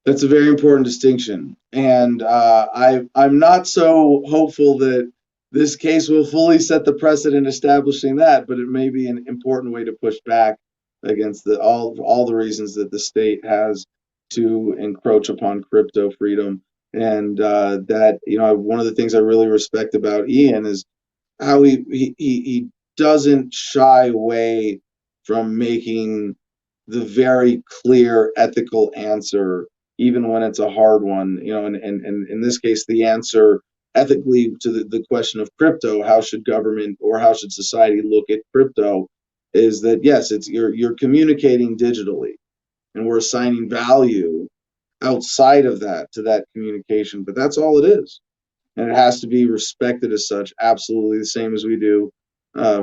That's a very important distinction, and I'm not so hopeful that this case will fully set the precedent establishing that, but it may be an important way to push back against all the reasons that the state has to encroach upon crypto freedom. And that, one of the things I really respect about Ian is how he doesn't shy away from making the very clear ethical answer, even when it's a hard one. And in this case, the answer ethically to the question of crypto, how should government or how should society look at crypto, is that yes, it's you're communicating digitally, and we're assigning value outside of that to that communication, but that's all it is, and it has to be respected as such, absolutely the same as we do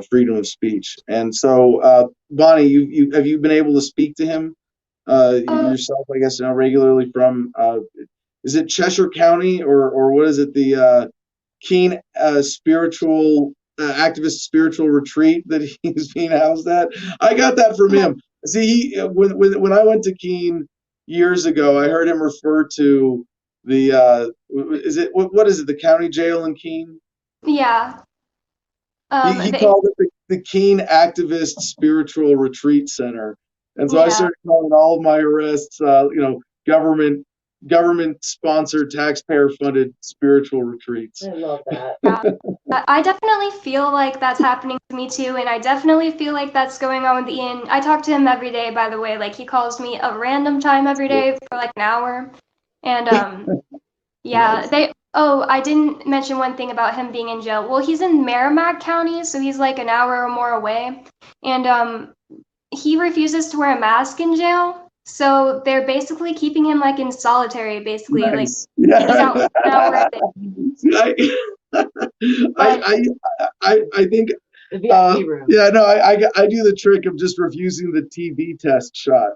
freedom of speech. And so, Bonnie, you have you been able to speak to him yourself, I guess, regularly from is it Cheshire County or what is it, the Keene spiritual activist spiritual retreat that he's being housed at? I got that from him. See, when I went to Keene years ago, I heard him refer to the what is it, the county jail in Keene? Yeah. He called it the Keene Activist Spiritual Retreat Center, and so I started calling all of my arrests, government sponsored, taxpayer funded spiritual retreats. I love that. Yeah. I definitely feel like that's happening to me too, and I definitely feel like that's going on with Ian. I talk to him every day, by the way. Like, he calls me a random time every day for like an hour, and yeah, Nice. I didn't mention one thing about him being in jail. Well, he's in Merrimack County, so he's like an hour or more away, and he refuses to wear a mask in jail. So they're basically keeping him like in solitary, basically. Nice. Like, he's out an hour a day. I think The VIP room. I do the trick of just refusing the TB test shot,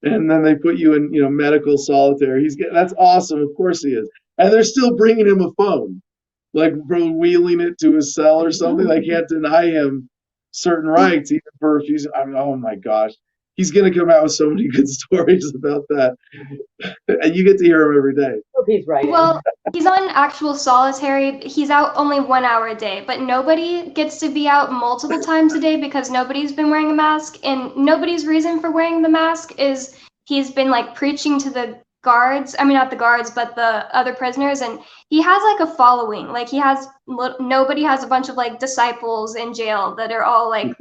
and then they put you in medical solitary. That's awesome. Of course he is, and they're still bringing him a phone, like wheeling it to his cell or something. They can't deny him certain rights even for refusing. I mean, oh my gosh, he's gonna come out with so many good stories about that, and you get to hear him every day. Hope he's right. Well, he's on actual solitary. He's out only 1 hour a day, but nobody gets to be out multiple times a day because nobody's been wearing a mask, and nobody's reason for wearing the mask is he's been like preaching to the guards. I mean, not the guards, but the other prisoners, and he has like a following. Like, nobody has a bunch of like disciples in jail that are all like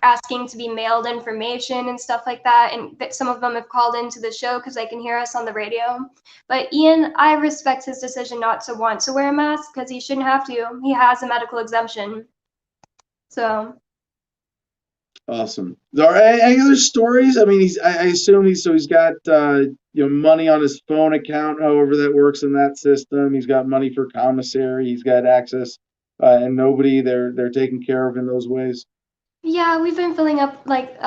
asking to be mailed information and stuff like that, and some of them have called into the show because they can hear us on the radio. But Ian, I respect his decision not to want to wear a mask because he shouldn't have to. He has a medical exemption. So Awesome. Are there any other stories? I mean, I assume he's got money on his phone account, however that works in that system. He's got money for commissary. He's got access, and nobody they're taken care of in those ways. Yeah, we've been filling up like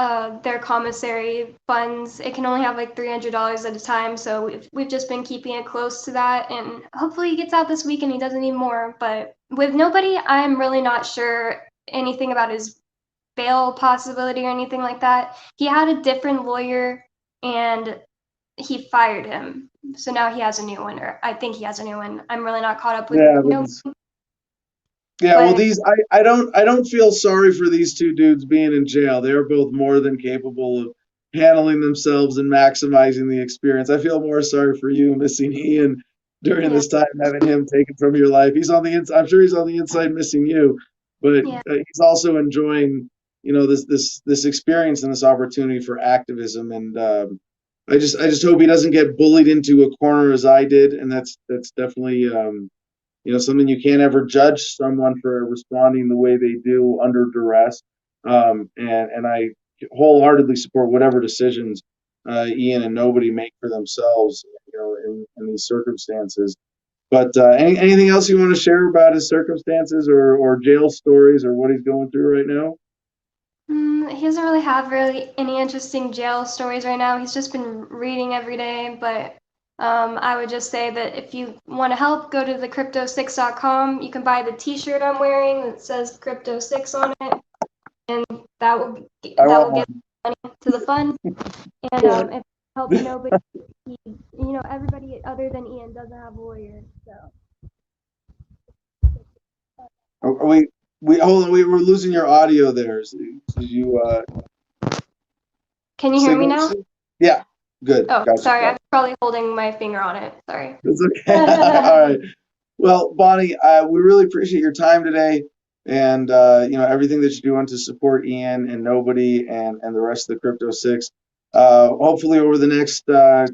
their commissary funds. It can only have like $300 at a time, so we've just been keeping it close to that, and hopefully he gets out this week and he doesn't need more. But with nobody, I'm really not sure anything about his bail possibility or anything like that. He had a different lawyer and he fired him. So now he has a new one, or I think he has a new one. I'm really not caught up with Yeah, no. well, But I don't feel sorry for these two dudes being in jail. They're both more than capable of handling themselves and maximizing the experience. I feel more sorry for you missing Ian during yeah, this time, having him taken from your life. He's on the inside. I'm sure he's on the inside missing you, but yeah, he's also enjoying, this experience and this opportunity for activism. And I just hope he doesn't get bullied into a corner as I did. And that's definitely something you can't ever judge someone for responding the way they do under duress. And I wholeheartedly support whatever decisions Ian and nobody make for themselves, in these circumstances. But anything else you want to share about his circumstances or jail stories or what he's going through right now? He doesn't really have really any interesting jail stories right now. He's just been reading every day, but I would just say that if you want to help, go to the crypto6.com. You can buy the T-shirt I'm wearing that says Crypto6 on it, and that will I that want will get one. money to the fund. And if help nobody, everybody other than Ian doesn't have a lawyer. So We hold on. We were losing your audio there. Did you can you hear me signal? now? Yeah, good. Oh, Gotcha. sorry, I'm probably holding my finger on it. Sorry. It's okay. All right. Well, Bonnie, we really appreciate your time today, and everything that you're doing to support Ian and nobody and the rest of the Crypto Six. Hopefully, over the next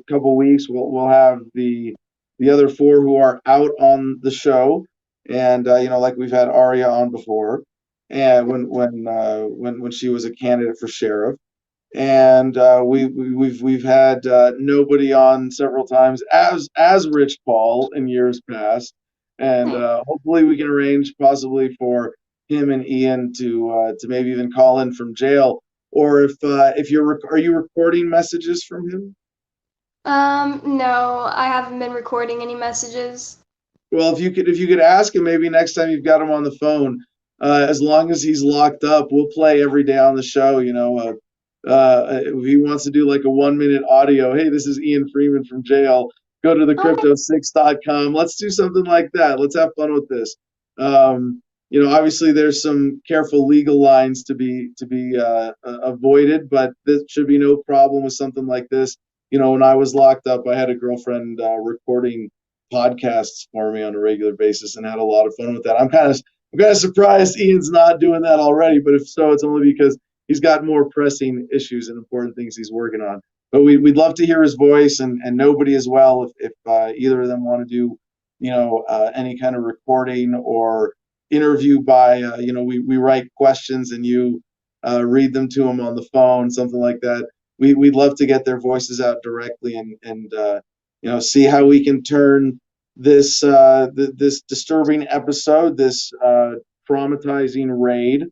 couple weeks, we'll have the other four who are out on the show, and like we've had Aria on before, and when she was a candidate for sheriff, and we've had nobody on several times as Rich Paul in years past, and Nice. hopefully we can arrange possibly for him and Ian to maybe even call in from jail, or if are you recording messages from him? No, I haven't been recording any messages. Well, if you could ask him maybe next time you've got him on the phone, as long as he's locked up, we'll play every day on the show. If he wants to do like a 1 minute audio, hey, this is Ian Freeman from jail. Go to the Oh, crypto6.com. Let's do something like that. Let's have fun with this. Obviously there's some careful legal lines to be avoided, but there should be no problem with something like this. When I was locked up, I had a girlfriend recording podcasts for me on a regular basis and had a lot of fun with that. I'm kind of surprised Ian's not doing that already, but if so, it's only because he's got more pressing issues and important things he's working on. But we'd love to hear his voice and nobody as well if either of them want to do any kind of recording or interview by we write questions and you read them to them on the phone, something like that. We'd love to get their voices out directly and see how we can turn this disturbing episode, this traumatizing raid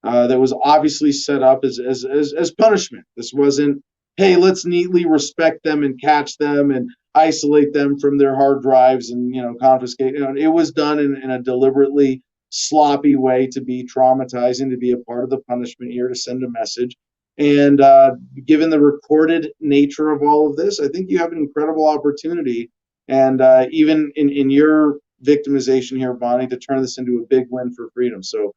that was obviously set up as punishment. This wasn't, hey, let's neatly respect them and catch them and isolate them from their hard drives and confiscate. It was done in a deliberately sloppy way to be traumatizing, to be a part of the punishment here, to send a message. And given the recorded nature of all of this, I think you have an incredible opportunity. And even in your victimization here, Bonnie, to turn this into a big win for freedom. So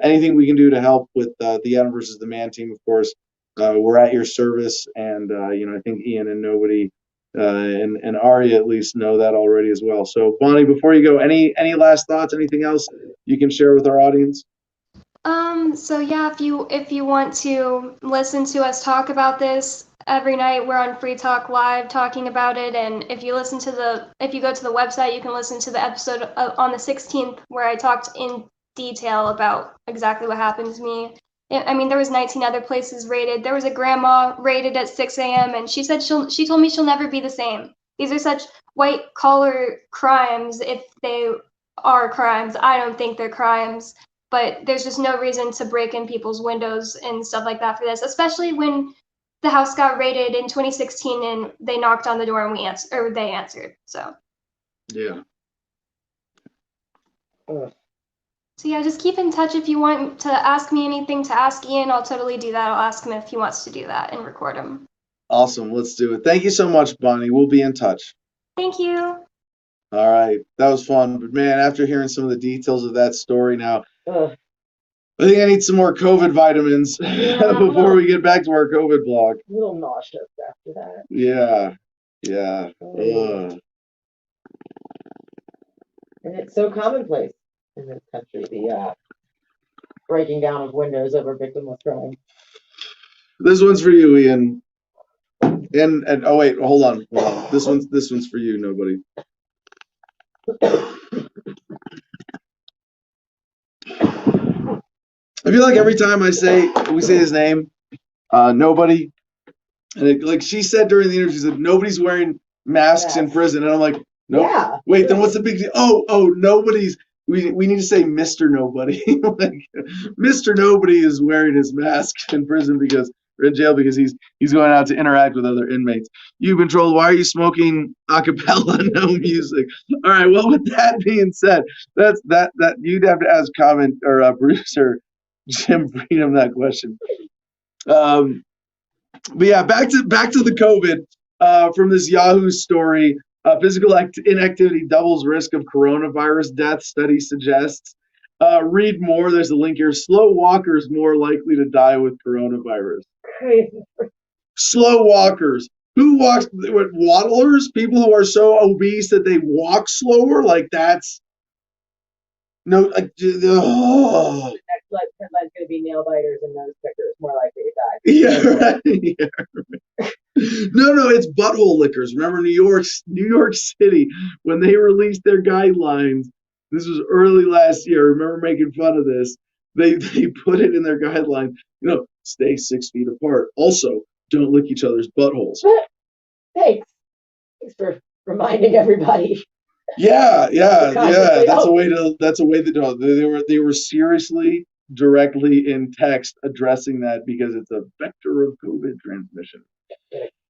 anything we can do to help with the Adam versus the Man team, of course, we're at your service. And I think Ian and nobody and Aria at least know that already as well. So Bonnie, before you go, any last thoughts? Anything else you can share with our audience? So yeah, if you want to listen to us talk about this every night, we're on Free Talk Live talking about it. And if you go to the website, you can listen to the episode on the 16th where I talked in detail about exactly what happened to me. I mean, there was 19 other places raided. There was a grandma raided at 6 a.m. and she said she told me she'll never be the same. These are such white collar crimes. If they are crimes, I don't think they're crimes. But there's just no reason to break in people's windows and stuff like that for this, especially when the house got raided in 2016 and they knocked on the door and they answered. So Yeah. Ugh. So yeah, just keep in touch if you want to ask me anything to ask Ian. I'll totally do that. I'll ask him if he wants to do that and record him. Awesome. Let's do it. Thank you so much, Bonnie. We'll be in touch. Thank you. All right. That was fun. But man, after hearing some of the details of that story now, Ugh. I think I need some more COVID vitamins before we get back to our COVID blog. A little nauseous after that. Yeah. Yeah. Mm. Ugh. And it's so commonplace in this country, the breaking down of windows over victimless crime. This one's for you, Ian. And oh wait, hold on. This one's for you, nobody. I feel like every time we say his name, nobody, and like she said during the interview, she said nobody's wearing masks in Yes. prison, and I'm like, nope. Yeah. Wait, then what's the big deal? Oh, nobody's. We need to say Mr. Nobody. Like, Mr. Nobody is wearing his mask in prison because or in jail because he's going out to interact with other inmates. You've been trolled. Why are you smoking a cappella, no music? All right. Well, with that being said, that you'd have to ask comment or producer Jim Freedom that question. But yeah, back to the COVID from this Yahoo story. Physical inactivity doubles risk of coronavirus death, study suggests. Read more. There's a link here. Slow walkers more likely to die with coronavirus. Crazy. Slow walkers. Who walks? Waddlers? People who are so obese that they walk slower? Like that's no. Like, oh. Next headline's going to be nail biters and nose pickers more likely to die. Yeah, right. Yeah. No, it's butthole lickers. Remember New York City, when they released their guidelines, this was early last year. I remember making fun of this. They put it in their guidelines, stay 6 feet apart. Also, don't lick each other's buttholes. Thanks for reminding everybody. Yeah. That's a way to do it. They were seriously directly in text addressing that because it's a vector of COVID transmission.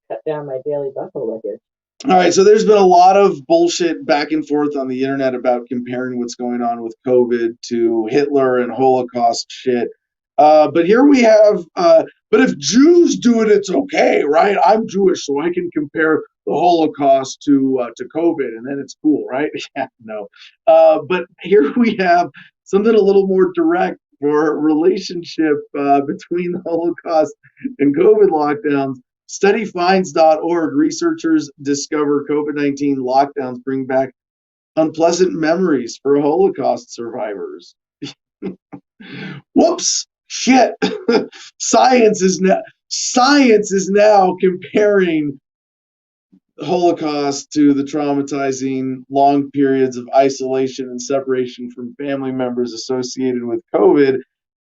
Cut down my daily butthole lickage. All right, so there's been a lot of bullshit back and forth on the internet about comparing what's going on with COVID to Hitler and Holocaust shit. But here we have, but if Jews do it, it's okay, right? I'm Jewish, so I can compare the Holocaust to COVID, and then it's cool, right? Yeah, no. But here we have something a little more direct for a relationship between the Holocaust and COVID lockdowns. Studyfinds.org researchers discover COVID-19 lockdowns bring back unpleasant memories for Holocaust survivors. Whoops, shit. Science is now comparing Holocaust to the traumatizing long periods of isolation and separation from family members associated with COVID.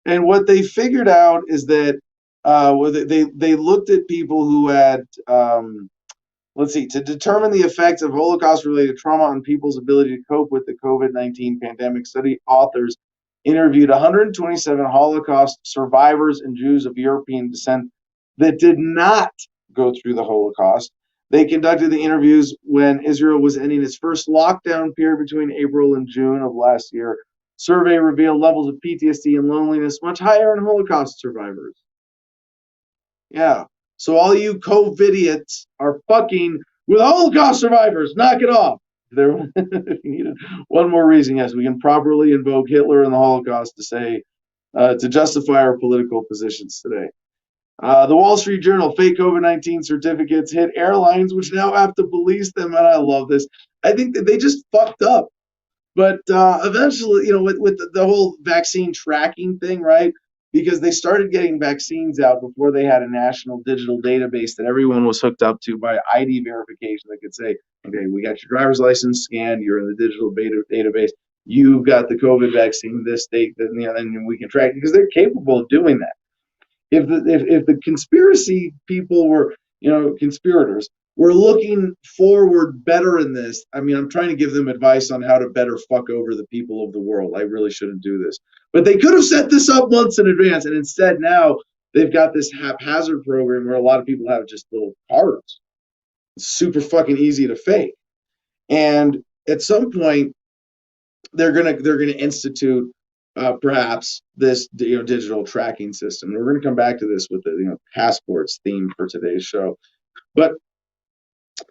And what they figured out is that they looked at people who had, to determine the effects of Holocaust-related trauma on people's ability to cope with the COVID-19 pandemic. Study authors interviewed 127 Holocaust survivors and Jews of European descent that did not go through the Holocaust. They conducted the interviews when Israel was ending its first lockdown period between April and June of last year. Survey revealed levels of PTSD and loneliness much higher in Holocaust survivors. Yeah. So all you COVIDiots are fucking with Holocaust survivors. Knock it off. If you needed one more reason, yes, we can properly invoke Hitler and the Holocaust to justify our political positions today. The Wall Street Journal, fake COVID-19 certificates hit airlines, which now have to police them, and I love this. I think that they just fucked up. But eventually, with the whole vaccine tracking thing, right? Because they started getting vaccines out before they had a national digital database that everyone was hooked up to by ID verification that could say, okay, we got your driver's license scanned, you're in the digital database. you've got the COVID vaccine, this state, then and we can track it because they're capable of doing that. If the conspiracy people were, conspirators, were looking forward better in this. I mean, I'm trying to give them advice on how to better fuck over the people of the world. I really shouldn't do this, but they could have set this up months in advance, and instead now they've got this haphazard program where a lot of people have just little cards. It's super fucking easy to fake, and at some point they're gonna institute perhaps this digital tracking system. And we're going to come back to this with the passports theme for today's show, but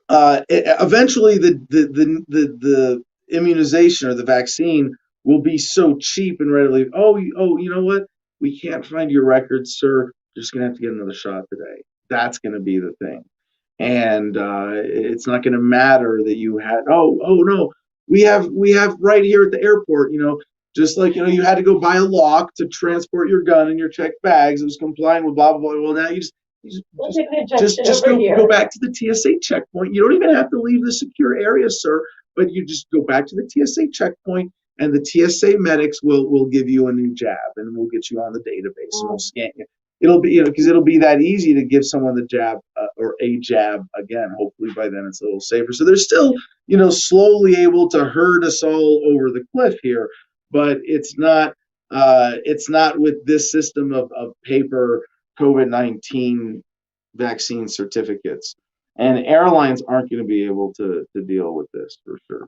eventually the immunization or the vaccine will be so cheap and readily. Oh, you know what? We can't find your records, sir. You're just going to have to get another shot today. That's going to be the thing, and it's not going to matter that you had. Oh no, we have right here at the airport. Just like, you had to go buy a lock to transport your gun and your checked bags. It was complying with blah, blah, blah. Well, now you just go back to the TSA checkpoint. You don't even have to leave the secure area, sir, but you just go back to the TSA checkpoint and the TSA medics will give you a new jab and we'll get you on the database and we'll scan you. It'll be, because it'll be that easy to give someone the jab or a jab again. Hopefully by then it's a little safer. So they're still, slowly able to herd us all over the cliff here. But it's not with this system of paper COVID-19 vaccine certificates, and airlines aren't going to be able to deal with this for sure.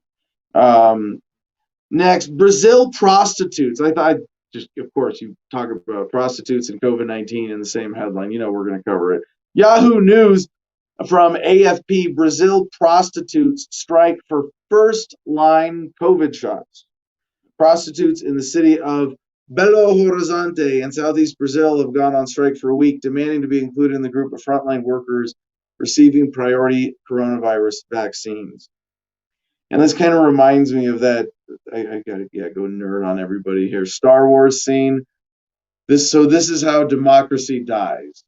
Next, Brazil prostitutes. I thought of course, you talk about prostitutes and COVID-19 in the same headline. We're going to cover it. Yahoo News from AFP: Brazil prostitutes strike for first line COVID shots. Prostitutes in the city of Belo Horizonte in southeast Brazil have gone on strike for a week, demanding to be included in the group of frontline workers receiving priority coronavirus vaccines. And this kind of reminds me of that. I gotta go nerd on everybody here. Star Wars scene. This is how democracy dies,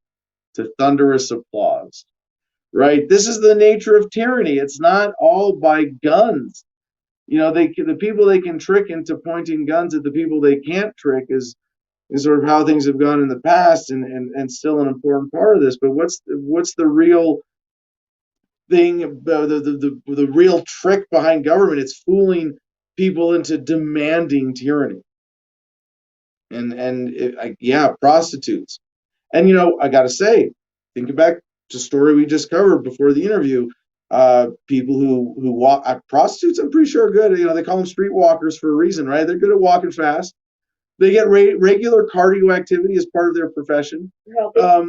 to thunderous applause. Right? This is the nature of tyranny. It's not all by guns. The people they can trick into pointing guns at the people they can't trick is sort of how things have gone in the past, and still an important part of this. But what's the real thing? The real trick behind government? It's fooling people into demanding tyranny. Prostitutes. And I gotta say, thinking back to a story we just covered before the interview. People who walk, prostitutes, I'm pretty sure are good. They call them street walkers for a reason, right? They're good at walking fast. They get regular cardio activity as part of their profession.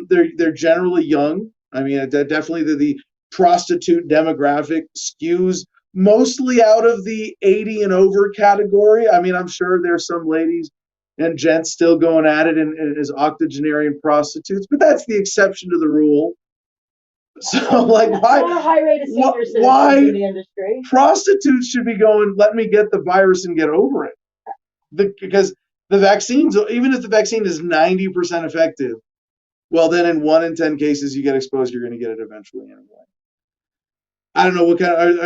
They're generally young. I mean, definitely the prostitute demographic skews mostly out of the 80 and over category. I mean, I'm sure there's some ladies and gents still going at it as octogenarian prostitutes, but that's the exception to the rule. So, why? A high rate of senior citizens in the industry. Prostitutes should be going, let me get the virus and get over it. Because the vaccines, even if the vaccine is 90% effective, well, then in 1 in 10 cases you get exposed, you're going to get it eventually anyway. I don't know what kind of,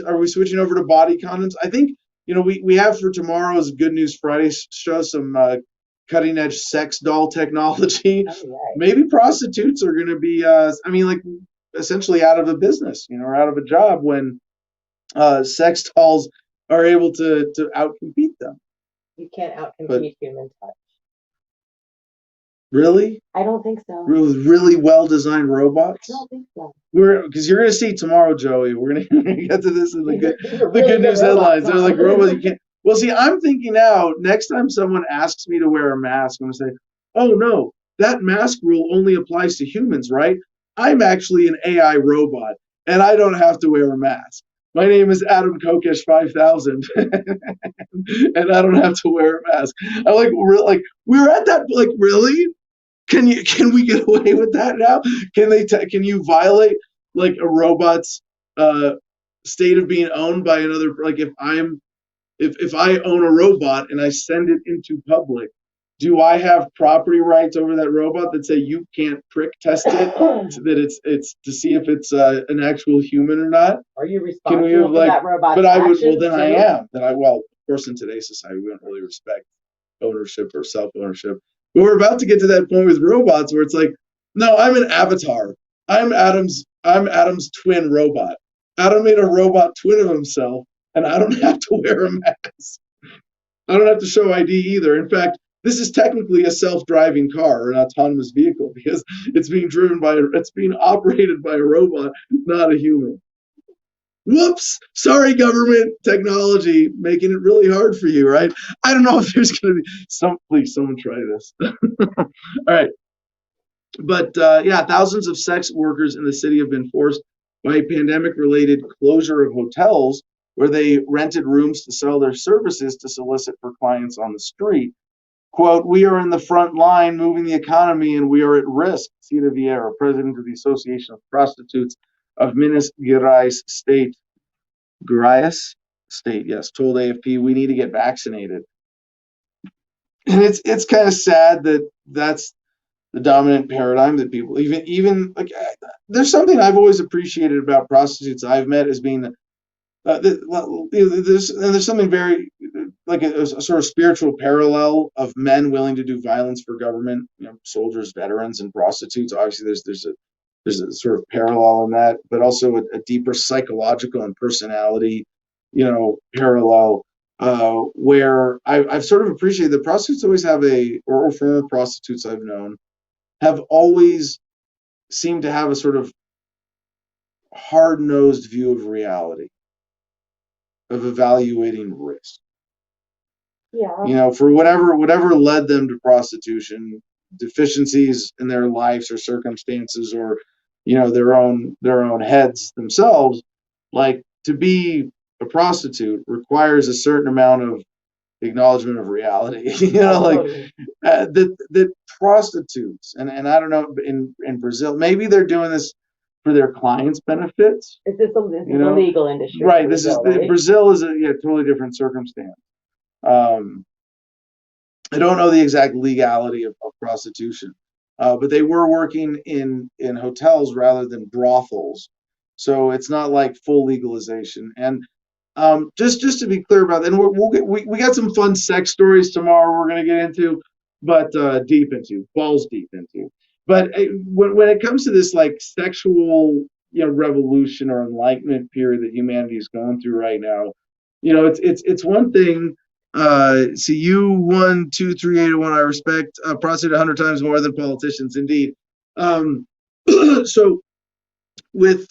are we switching over to body condoms? I think, we have for tomorrow's Good News Friday show some cutting edge sex doll technology. Maybe prostitutes are going to be, essentially out of a business, or out of a job when sex dolls are able to outcompete them. You can't outcompete human touch. Really? I don't think so. Really well designed robots? I don't think so. Because you're going to see tomorrow, Joey. We're going to get to this in the good news headlines. They're like robots you can't. Well, see, I'm thinking now, next time someone asks me to wear a mask, I'm going to say, oh, no, that mask rule only applies to humans, right? I'm actually an AI robot, and I don't have to wear a mask. My name is Adam Kokesh 5000, and I don't have to wear a mask. I'm like, we're at that, really? Can we get away with that now? Can you violate, a robot's state of being owned by another, if I own a robot and I send it into public, do I have property rights over that robot that say you can't prick test it, so that it's to see if it's an actual human or not? Are you responsible for that robot's actions? Well, then I am. course, in today's society, we don't really respect ownership or self-ownership. But we're about to get to that point with robots where it's like, no, I'm an avatar. I'm Adam's twin robot. Adam made a robot twin of himself, and I don't have to wear a mask. I don't have to show ID either. In fact, this is technically a self-driving car or an autonomous vehicle because it's being operated by a robot, not a human. Whoops, sorry, government technology making it really hard for you, right? I don't know if there's going to be please, someone try this. All right. But yeah, thousands of sex workers in the city have been forced by a pandemic-related closure of hotels where they rented rooms to sell their services to solicit for clients on the street. Quote, we are in the front line moving the economy and we are at risk, Cita Vieira, president of the Association of Prostitutes of Minas Gerais State, yes, told AFP, we need to get vaccinated. And it's kind of sad that that's the dominant paradigm that people even like. There's something I've always appreciated about prostitutes I've met as being there's something very like a sort of spiritual parallel of men willing to do violence for government, soldiers, veterans, and prostitutes. Obviously, there's a sort of parallel in that, but also a deeper psychological and personality, parallel where I've sort of appreciated that prostitutes always have or former prostitutes I've known have always seemed to have a sort of hard-nosed view of reality, of evaluating risk. Yeah. For whatever led them to prostitution, deficiencies in their lives or circumstances, or their own heads themselves, like to be a prostitute requires a certain amount of acknowledgement of reality. That prostitutes and I don't know in Brazil, maybe they're doing this for their clients' benefits. This is the legal industry, right? Right? Brazil is a totally different circumstance. I don't know the exact legality of prostitution, but they were working in hotels rather than brothels, so it's not like full legalization. And just to be clear about that, and we got some fun sex stories tomorrow we're going to get into, but balls deep into. But when it comes to this like sexual revolution or enlightenment period that humanity is going through right now, it's one thing. See, you 1, 2, 3, 8, 1. I respect prostitute 100 times more than politicians, indeed. So with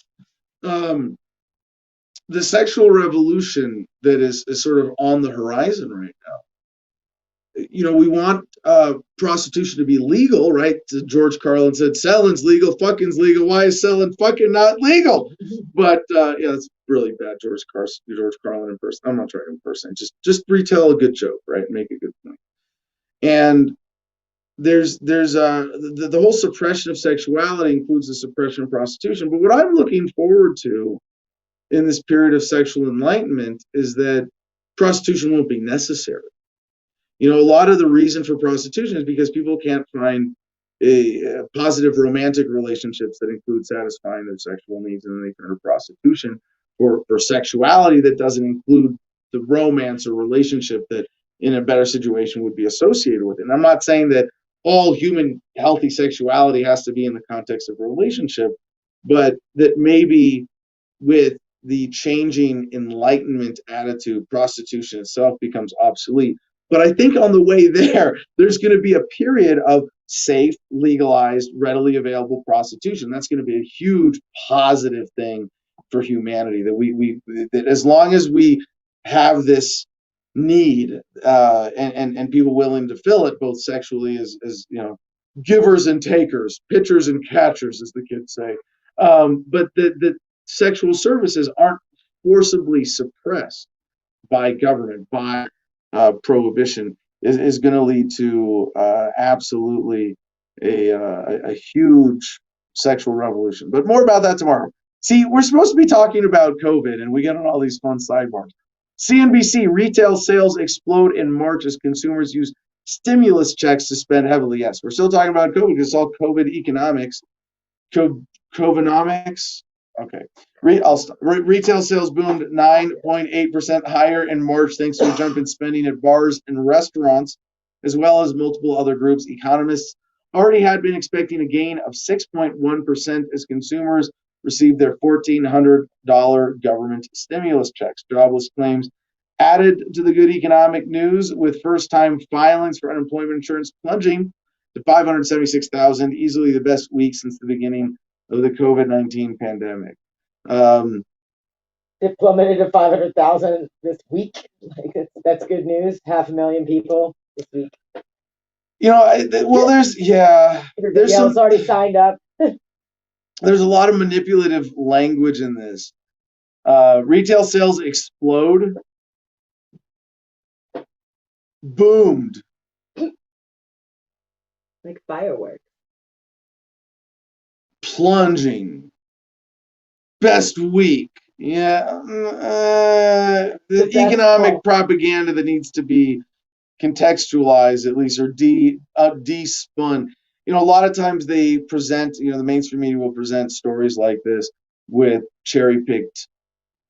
the sexual revolution that is sort of on the horizon right now. We want prostitution to be legal, right? George Carlin said, selling's legal, fucking's legal. Why is selling fucking not legal? But it's really bad George Carlin impersonation. I'm not trying to impersonate. Just retell a good joke, right? Make a good point. And there's the whole suppression of sexuality includes the suppression of prostitution. But what I'm looking forward to in this period of sexual enlightenment is that prostitution won't be necessary. A lot of the reason for prostitution is because people can't find a positive romantic relationships that include satisfying their sexual needs, and then they turn to prostitution for sexuality that doesn't include the romance or relationship that in a better situation would be associated with it. And I'm not saying that all human healthy sexuality has to be in the context of a relationship, but that maybe with the changing enlightenment attitude, prostitution itself becomes obsolete. But I think on the way there's going to be a period of safe, legalized, readily available prostitution. That's going to be a huge positive thing for humanity. That as long as we have this need and people willing to fill it, both sexually as givers and takers, pitchers and catchers, as the kids say. But that sexual services aren't forcibly suppressed by government, by prohibition, is going to lead to absolutely a huge sexual revolution. But more about that tomorrow. See, we're supposed to be talking about COVID, and we get on all these fun sidebars. CNBC, retail sales explode in March as consumers use stimulus checks to spend heavily. Yes, we're still talking about COVID because it's all COVID economics. COVIDonomics. Okay. Retail sales boomed 9.8% higher in March thanks to a jump in spending at bars and restaurants, as well as multiple other groups. Economists already had been expecting a gain of 6.1% as consumers received their $1,400 government stimulus checks. Jobless claims added to the good economic news, with first-time filings for unemployment insurance plunging to 576,000, easily the best week since the beginning of the COVID-19 pandemic. It plummeted to 500,000 this week. Like, that's good news. 500,000 people this week. Well, Everybody else already signed up. There's a lot of manipulative language in this. Retail sales explode, boomed, Like fireworks. plunging, best week. Yeah, the best economic part. propaganda that needs to be contextualized, at least, or de-spun. A lot of times they present, the mainstream media will present stories like this with cherry-picked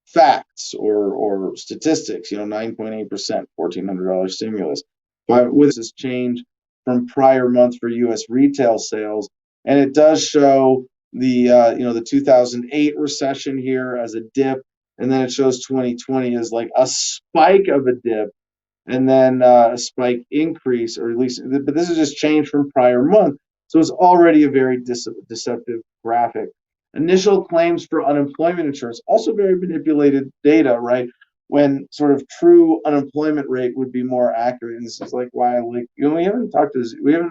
facts or statistics. 9.8%, $1,400 stimulus. But with this change from prior month for U.S. retail sales, and it does show the 2008 recession here as a dip, and then it shows 2020 as like a spike of a dip, and then a spike increase, or at least, but this is just change from prior month, so it's already a very deceptive graphic. Initial claims for unemployment insurance, also very manipulated data, right? When sort of true unemployment rate would be more accurate. And this is like why we haven't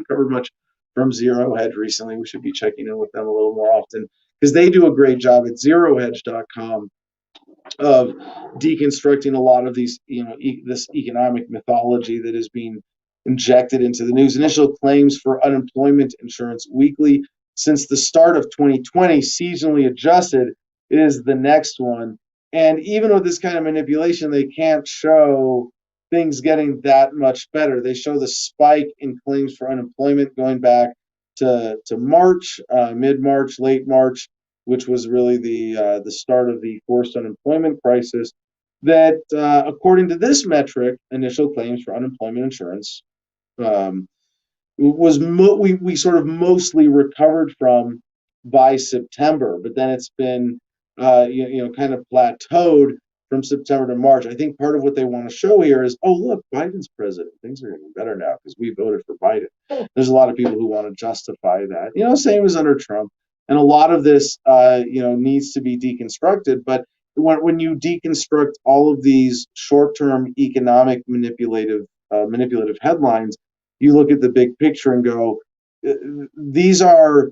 covered much from Zero Hedge recently. We should be checking in with them a little more often, because they do a great job at zerohedge.com of deconstructing a lot of these, this economic mythology that is being injected into the news. Initial claims for unemployment insurance weekly since the start of 2020, seasonally adjusted, is the next one. And even with this kind of manipulation, they can't show things getting that much better. They show the spike in claims for unemployment going back to March, mid-March, late March, which was really the start of the forced unemployment crisis. That, according to this metric, initial claims for unemployment insurance we sort of mostly recovered from by September, but then it's been kind of plateaued from September to March. I think part of what they want to show here is, oh look, Biden's president, things are getting better now because we voted for Biden. There's a lot of people who want to justify that, same as under Trump, and a lot of this needs to be deconstructed. But when you deconstruct all of these short-term economic manipulative headlines, you look at the big picture and go, these are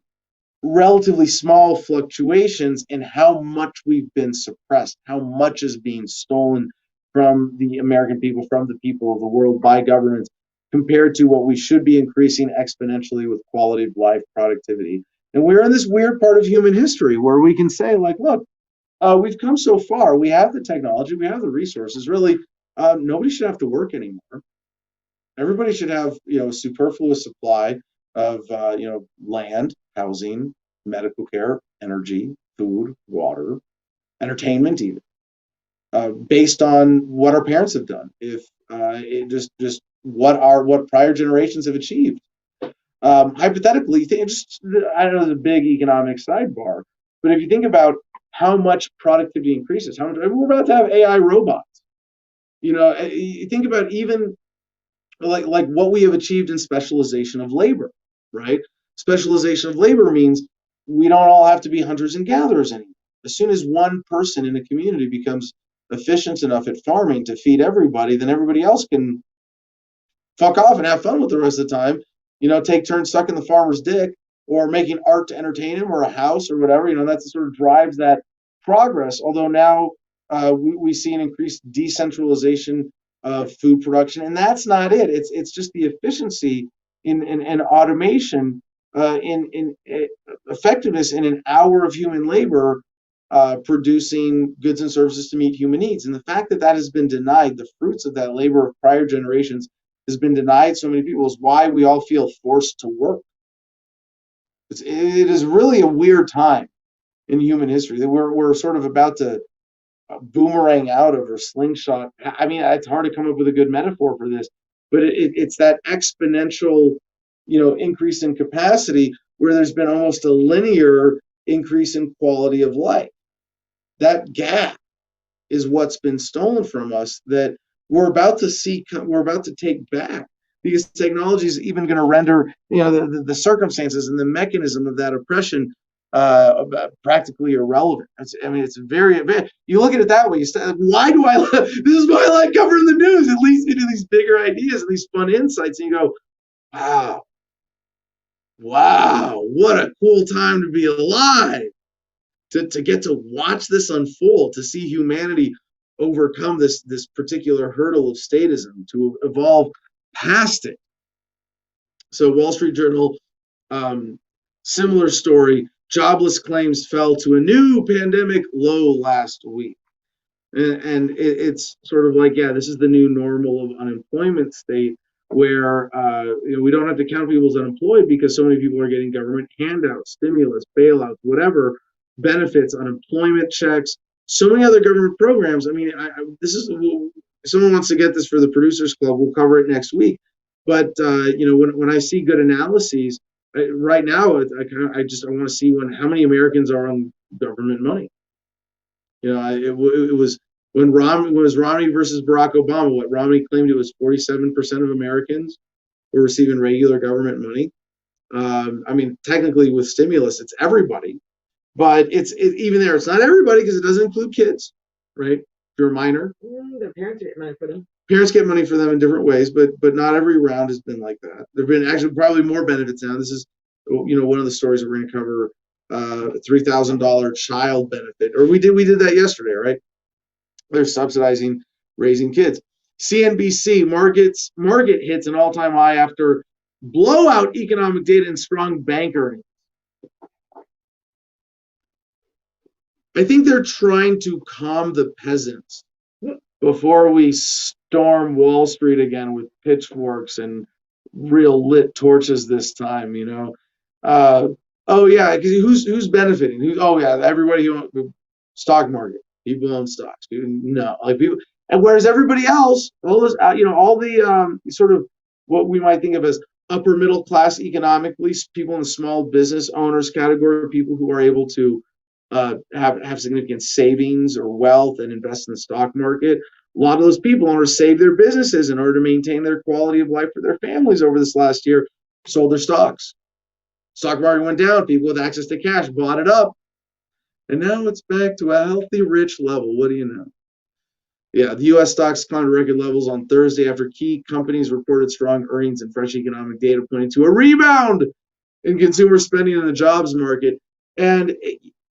relatively small fluctuations in how much we've been suppressed, how much is being stolen from the American people, from the people of the world by governments, compared to what we should be increasing exponentially with quality of life, productivity. And we're in this weird part of human history where we can say, like, look, we've come so far. We have the technology, we have the resources. Really, nobody should have to work anymore. Everybody should have, a superfluous supply of, land, housing, medical care, energy, food, water, entertainment, even, based on what our parents have done. If just what prior generations have achieved. Hypothetically, I know there's a big economic sidebar, but if you think about how much productivity increases, we're about to have AI robots. You think about even like what we have achieved in specialization of labor, right? Specialization of labor means we don't all have to be hunters and gatherers anymore. As soon as one person in a community becomes efficient enough at farming to feed everybody, then everybody else can fuck off and have fun with the rest of the time. Take turns sucking the farmer's dick or making art to entertain him, or a house or whatever. That sort of drives that progress. Although now we see an increased decentralization of food production, and that's not it. It's just the efficiency in automation, in effectiveness in an hour of human labor, producing goods and services to meet human needs. And the fact that has been denied, the fruits of that labor of prior generations has been denied so many people, is why we all feel forced to work. It is really a weird time in human history that we're sort of about to boomerang out of or slingshot. I mean, it's hard to come up with a good metaphor for this, but it's that exponential, increase in capacity where there's been almost a linear increase in quality of life. That gap is what's been stolen from us that we're about to take back, because technology is even going to render the circumstances and the mechanism of that oppression practically irrelevant. It's very, you look at it that way. Why do I this is why I like covering the news. It leads me to these bigger ideas and these fun insights, and you go, wow, what a cool time to be alive, to get to watch this unfold, to see humanity overcome this particular hurdle of statism, to evolve past it. So Wall Street Journal, similar story, jobless claims fell to a new pandemic low last week. And it's sort of like, this is the new normal of unemployment state, where we don't have to count people's unemployed because so many people are getting government handouts, stimulus, bailouts, whatever, benefits, unemployment checks, so many other government programs. I mean, this is, someone wants to get this for the Producers Club, we'll cover it next week. But when I see good analyses right now, I want to see how many Americans are on government money. It was when Romney versus Barack Obama. What Romney claimed, it was 47% of Americans were receiving regular government money. I mean, technically with stimulus, it's everybody. But it's even there, it's not everybody because it doesn't include kids, right? If you're a minor, Their parents get money for them. Parents get money for them in different ways, but not every round has been like that. There've been actually probably more benefits now. This is, one of the stories that we're going to cover. $3,000 child benefit, or we did that yesterday, right? They're subsidizing raising kids. CNBC market hits an all-time high after blowout economic data and strong bank earnings. I think they're trying to calm the peasants before we storm Wall Street again with pitchforks and real lit torches this time, Oh yeah, because who's benefiting? Everybody who owns the stock market, people own stocks. No, like people, and whereas everybody else, all those, all the sort of what we might think of as upper middle class economically, people in the small business owners category, people who are able to have significant savings or wealth and invest in the stock market. A lot of those people want to save their businesses in order to maintain their quality of life for their families over this last year, sold their stocks. Stock market went down. People with access to cash bought it up. And now it's back to a healthy, rich level. What do you know? Yeah, the U.S. stocks climbed to record levels on Thursday after key companies reported strong earnings and fresh economic data pointing to a rebound in consumer spending in the jobs market. And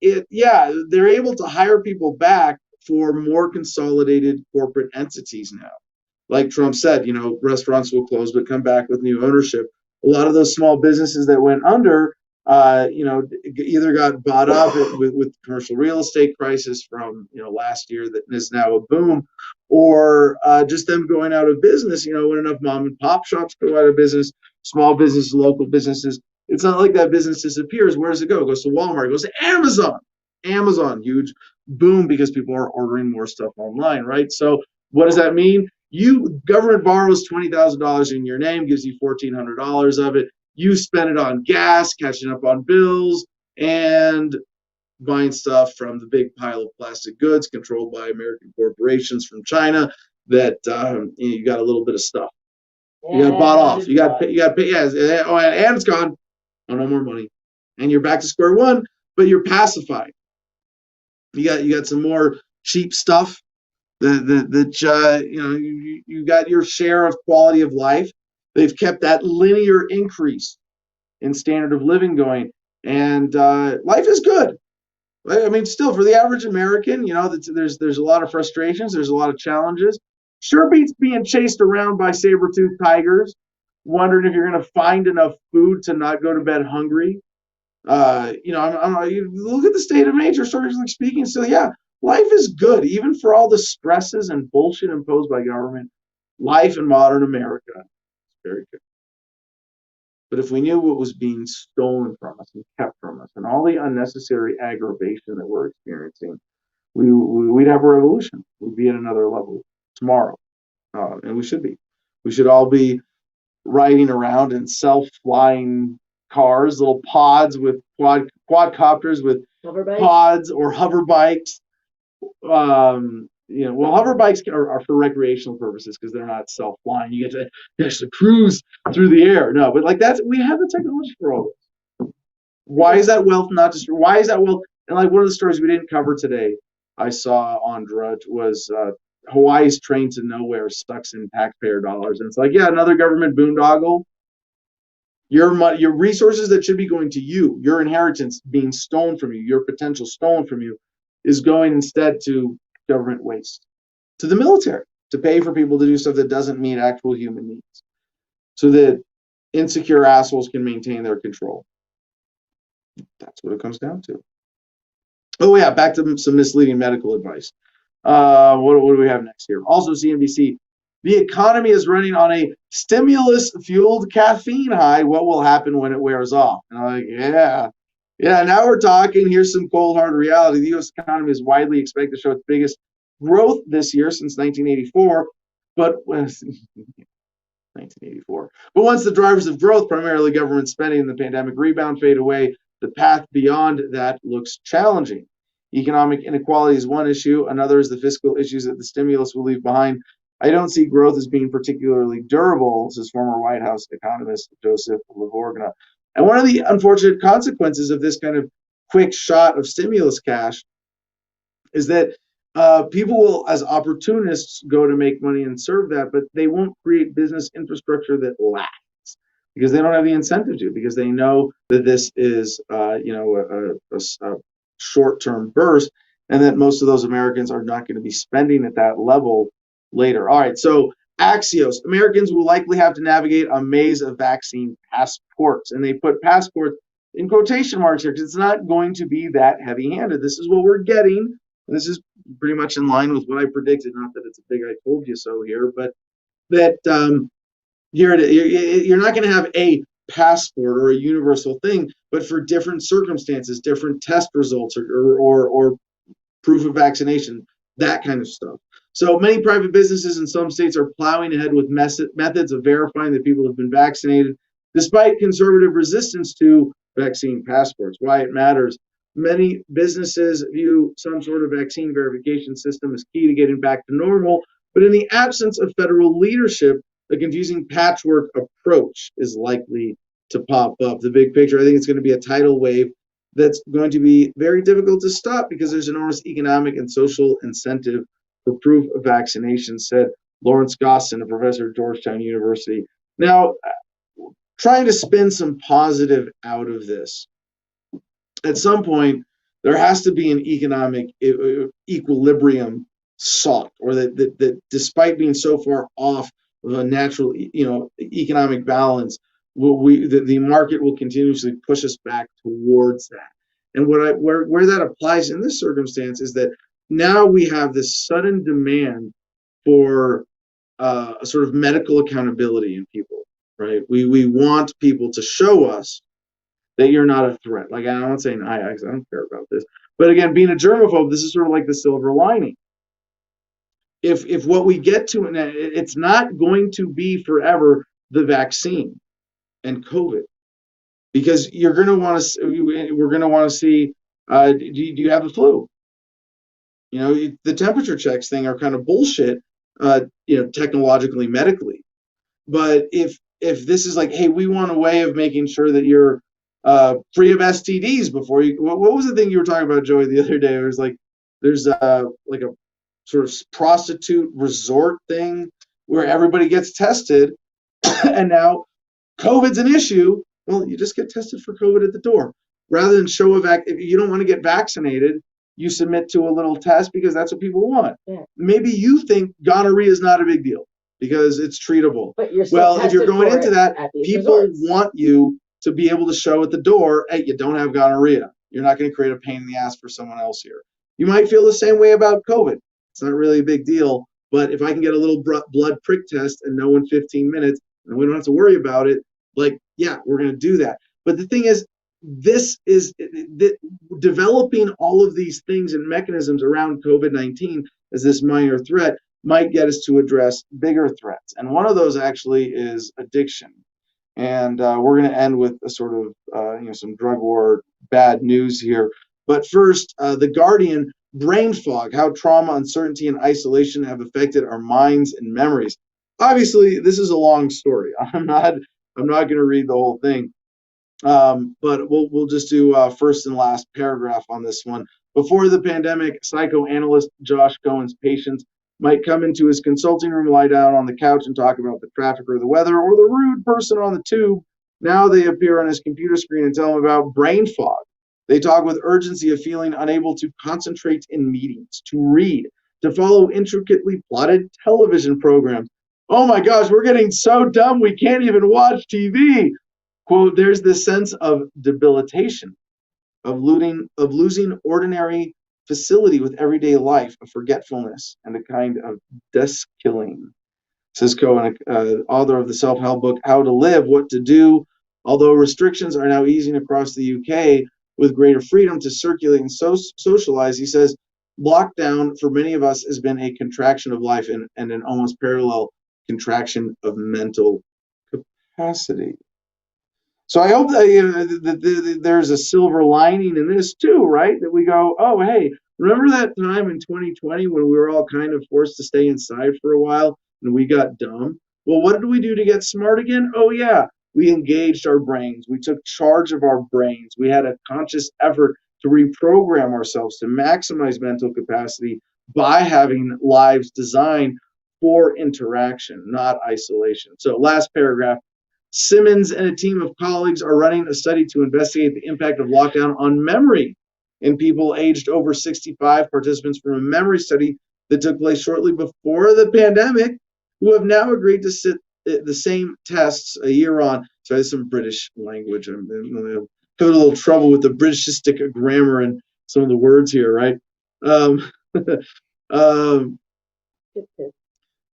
they're able to hire people back for more consolidated corporate entities now. Like Trump said, restaurants will close but come back with new ownership. A lot of those small businesses that went under, either got bought up with commercial real estate crisis from last year that is now a boom, or just them going out of business. When enough mom and pop shops go out of business, small businesses, local businesses, it's not like that business disappears. Where does it go? It goes to Walmart. It goes to Amazon. Amazon, huge boom because people are ordering more stuff online, right? So what does that mean? Government borrows $20,000 in your name, gives you $1,400 of it. You spend it on gas, catching up on bills, and buying stuff from the big pile of plastic goods controlled by American corporations from China that you got a little bit of stuff. You got bought off. You got pay. Yeah. Oh, and it's gone. Oh, no more money, and you're back to square one. But you're pacified. You got some more cheap stuff. You got your share of quality of life. They've kept that linear increase in standard of living going, and life is good. I mean, still for the average American, there's a lot of frustrations, there's a lot of challenges. Sure beats being chased around by saber-toothed tigers, wondering if you're going to find enough food to not go to bed hungry. You look at the state of nature, historically speaking. So yeah, life is good, even for all the stresses and bullshit imposed by government. Life in modern America is very good. But if we knew what was being stolen from us and kept from us and all the unnecessary aggravation that we're experiencing, we'd have a revolution. We'd be at another level tomorrow. And we should be. We should all be riding around in self-flying cars, little pods with quadcopters with Hoverbike? pods or hover bikes. Well, hover bikes are for recreational purposes because they're not self-flying. You get to actually cruise through the air. No, but like we have the technology for all this. Why is that wealth not just? Why is that wealth? And like one of the stories we didn't cover today, I saw on Drudge was Hawaii's Train to Nowhere sucks in taxpayer dollars, and it's like, yeah, another government boondoggle. Your resources that should be going to you, your inheritance being stolen from you, your potential stolen from you, is going instead to government waste, to the military, to pay for people to do stuff that doesn't meet actual human needs, so that insecure assholes can maintain their control. That's what it comes down to. Oh yeah, back to some misleading medical advice. What do we have next here? Also CNBC. The economy is running on a stimulus-fueled caffeine high. What will happen when it wears off? And I'm like, yeah. Now we're talking. Here's some cold hard reality. The U.S. economy is widely expected to show its biggest growth this year since 1984. But 1984. But once the drivers of growth, primarily government spending and the pandemic rebound, fade away, the path beyond that looks challenging. Economic inequality is one issue. Another is the fiscal issues that the stimulus will leave behind. I don't see growth as being particularly durable, says former White House economist Joseph Livorgna. And one of the unfortunate consequences of this kind of quick shot of stimulus cash is that people will, as opportunists, go to make money and serve that, but they won't create business infrastructure that lasts because they don't have the incentive to, because they know that this is, a short-term burst, and that most of those Americans are not going to be spending at that level later. All right, so Axios, Americans will likely have to navigate a maze of vaccine passports, and they put passports in quotation marks here because it's not going to be that heavy-handed. This is what we're getting, and this is pretty much in line with what I predicted. Not that it's a big I told you so here, but that you're not going to have a passport or a universal thing, but for different circumstances, different test results or proof of vaccination, that kind of stuff. So many private businesses in some states are plowing ahead with methods of verifying that people have been vaccinated, despite conservative resistance to vaccine passports. Why it matters. Many businesses view some sort of vaccine verification system as key to getting back to normal, but in the absence of federal leadership, the confusing patchwork approach is likely to pop up. The big picture, I think it's going to be a tidal wave that's going to be very difficult to stop because there's enormous economic and social incentive for proof of vaccination, said Lawrence Gostin, a professor at Georgetown University. Now, trying to spin some positive out of this, at some point, there has to be an economic equilibrium sought, or that despite being so far off of a natural, economic balance, the market will continuously push us back towards that. And where that applies in this circumstance is that now we have this sudden demand for a sort of medical accountability in people, right? We want people to show us that you're not a threat. Like, I'm not saying I don't care about this, but again, being a germaphobe, this is sort of like the silver lining. If what we get to, it's not going to be forever the vaccine and COVID, because we're going to want to see, do you have the flu? The temperature checks thing are kind of bullshit, technologically, medically. But if this is like, hey, we want a way of making sure that you're free of STDs before you, what was the thing you were talking about, Joey, the other day? It was like, there's like a sort of prostitute resort thing where everybody gets tested, and now COVID's an issue. Well, you just get tested for COVID at the door. Rather than show if you don't want to get vaccinated, you submit to a little test because that's what people want. Yeah. Maybe you think gonorrhea is not a big deal because it's treatable. But you're if you're going into that, people want you to be able to show at the door, hey, you don't have gonorrhea. You're not going to create a pain in the ass for someone else here. You might feel the same way about COVID. It's not really a big deal, but if I can get a little blood prick test and know in 15 minutes, and we don't have to worry about it, Like, yeah, we're going to do that. But the thing is, this is developing all of these things and mechanisms around COVID-19 as this minor threat might get us to address bigger threats. And one of those actually is addiction. And we're going to end with a sort of, some drug war bad news here. But first, The Guardian, brain fog, how trauma, uncertainty, and isolation have affected our minds and memories. Obviously, this is a long story. I'm not going to read the whole thing. But we'll just do first and last paragraph on this one. Before the pandemic, psychoanalyst Josh Cohen's patients might come into his consulting room, lie down on the couch, and talk about the traffic or the weather or the rude person on the tube. Now they appear on his computer screen and tell him about brain fog. They talk with urgency of feeling unable to concentrate in meetings, to read, to follow intricately plotted television programs. Oh my gosh, we're getting so dumb we can't even watch TV. Quote, there's this sense of debilitation, of losing ordinary facility with everyday life, of forgetfulness, and a kind of desk killing. Says Cohen, author of the self-help book, How to Live, What to Do. Although restrictions are now easing across the UK with greater freedom to circulate and socialize, he says, lockdown for many of us has been a contraction of life and an almost parallel contraction of mental capacity. So I hope that there's a silver lining in this too, right? That we go, oh, hey, remember that time in 2020 when we were all kind of forced to stay inside for a while and we got dumb? Well, what did we do to get smart again? Oh, yeah, we engaged our brains. We took charge of our brains. We had a conscious effort to reprogram ourselves to maximize mental capacity by having lives designed for interaction, not isolation. So last paragraph. Simmons and a team of colleagues are running a study to investigate the impact of lockdown on memory in people aged over 65, participants from a memory study that took place shortly before the pandemic, who have now agreed to sit the same tests a year on. So there's some British language. I'm having a little trouble with the Britishistic grammar and some of the words here, right?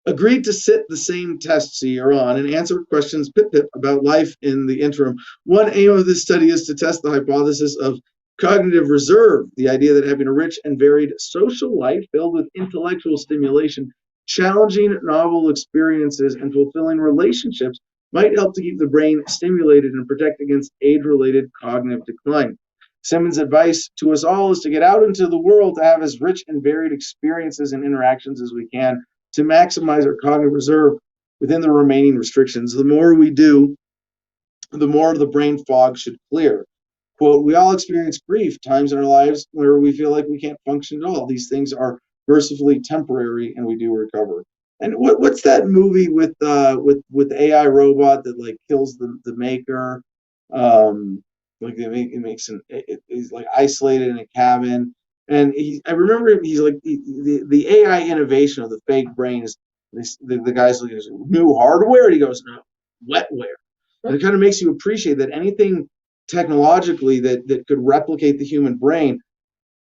Agreed to sit the same tests a year on and answer questions about life in the interim. One aim of this study is to test the hypothesis of cognitive reserve, the idea that having a rich and varied social life filled with intellectual stimulation, challenging novel experiences, and fulfilling relationships might help to keep the brain stimulated and protect against age-related cognitive decline. Simmons' advice to us all is to get out into the world to have as rich and varied experiences and interactions as we can, to maximize our cognitive reserve within the remaining restrictions. The more we do, the more the brain fog should clear. Quote, we all experience grief, times in our lives where we feel like we can't function at all. These things are mercifully temporary and we do recover. And what's that movie with the AI robot that like kills the maker? Like he's like isolated in a cabin. And I remember him, he's like, the AI innovation of the fake brain is, the guy's like, new hardware? And he goes, no, wetware. And it kind of makes you appreciate that anything technologically that could replicate the human brain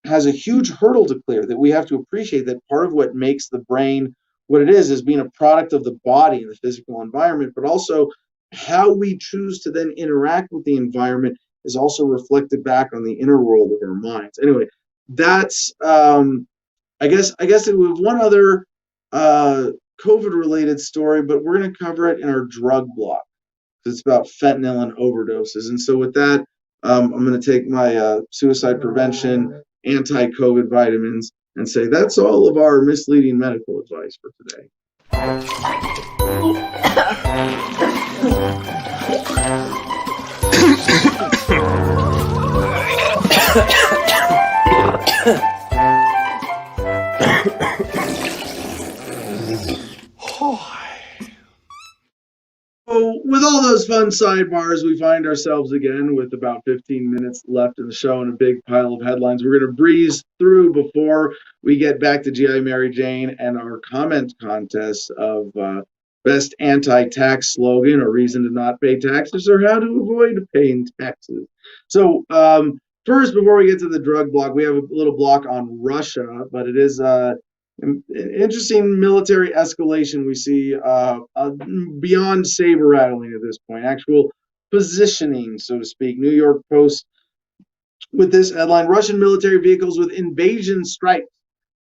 has a huge hurdle to clear, that we have to appreciate that part of what makes the brain what it is being a product of the body and the physical environment, but also how we choose to then interact with the environment is also reflected back on the inner world of our minds. Anyway, that's I guess it was one other COVID related story, but we're going to cover it in our drug block. It's about fentanyl and overdoses. And so with that, I'm going to take my suicide prevention anti-COVID vitamins and say that's all of our misleading medical advice for today. So with all those fun sidebars, we find ourselves again with about 15 minutes left in the show and a big pile of headlines. We're going to breeze through before we get back to G.I. Mary Jane and our comment contest of best anti-tax slogan or reason to not pay taxes or how to avoid paying taxes. So first, before we get to the drug block, we have a little block on Russia, but it is an interesting military escalation we see beyond saber rattling at this point. Actual positioning, so to speak. New York Post with this headline: Russian military vehicles with invasion stripes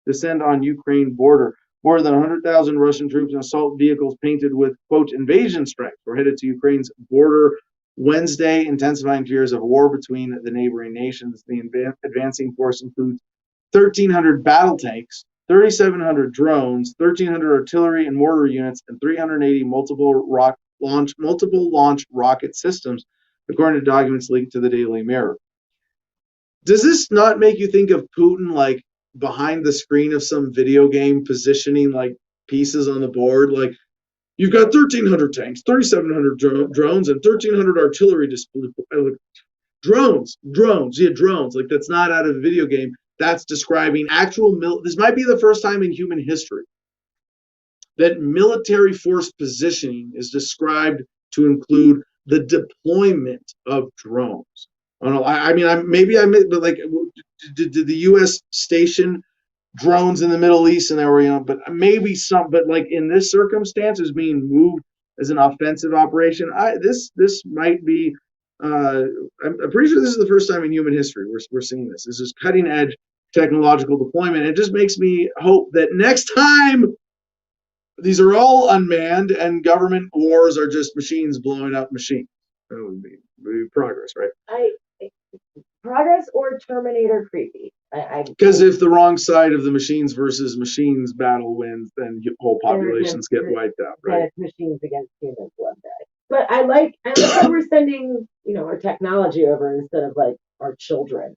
descend on Ukraine border. More than 100,000 Russian troops and assault vehicles painted with, quote, invasion stripes were headed to Ukraine's border Wednesday, intensifying fears of war between the neighboring nations. The advancing force includes 1,300 battle tanks, 3,700 drones, 1,300 artillery and mortar units, and 380 multiple launch rocket systems, according to documents leaked to the Daily Mirror. Does this not make you think of Putin like behind the screen of some video game, positioning like pieces on the board? Like, you've got 1,300 tanks, 3,700 drones, and 1,300 artillery drones. Like, that's not out of a video game. That's describing actual this might be the first time in human history that military force positioning is described to include the deployment of drones. I mean, but like, did the U.S. station drones in the Middle East, and there were, but maybe some, but like in this circumstance, is being moved as an offensive operation. This might be. I'm pretty sure this is the first time in human history we're seeing this. This is cutting edge technological deployment. It just makes me hope that next time these are all unmanned and government wars are just machines blowing up machines. That would be progress, right? Progress or Terminator creepy. Because if the wrong side of the machines versus machines battle wins, then whole populations get wiped out, right? Then it's machines against humans one day. But I like that we're sending, our technology over instead of like our children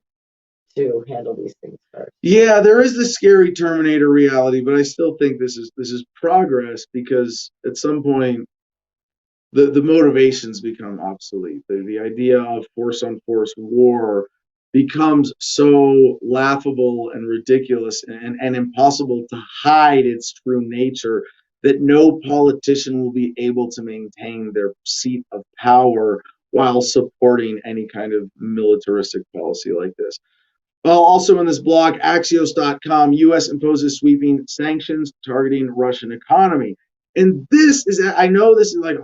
to handle these things first. Yeah, there is the scary Terminator reality, but I still think this is progress, because at some point the motivations become obsolete. The idea of force on force war becomes so laughable and ridiculous and impossible to hide its true nature that no politician will be able to maintain their seat of power while supporting any kind of militaristic policy like this. Well, also in this blog, Axios.com, U.S. imposes sweeping sanctions targeting Russian economy. And this is, I know this is like,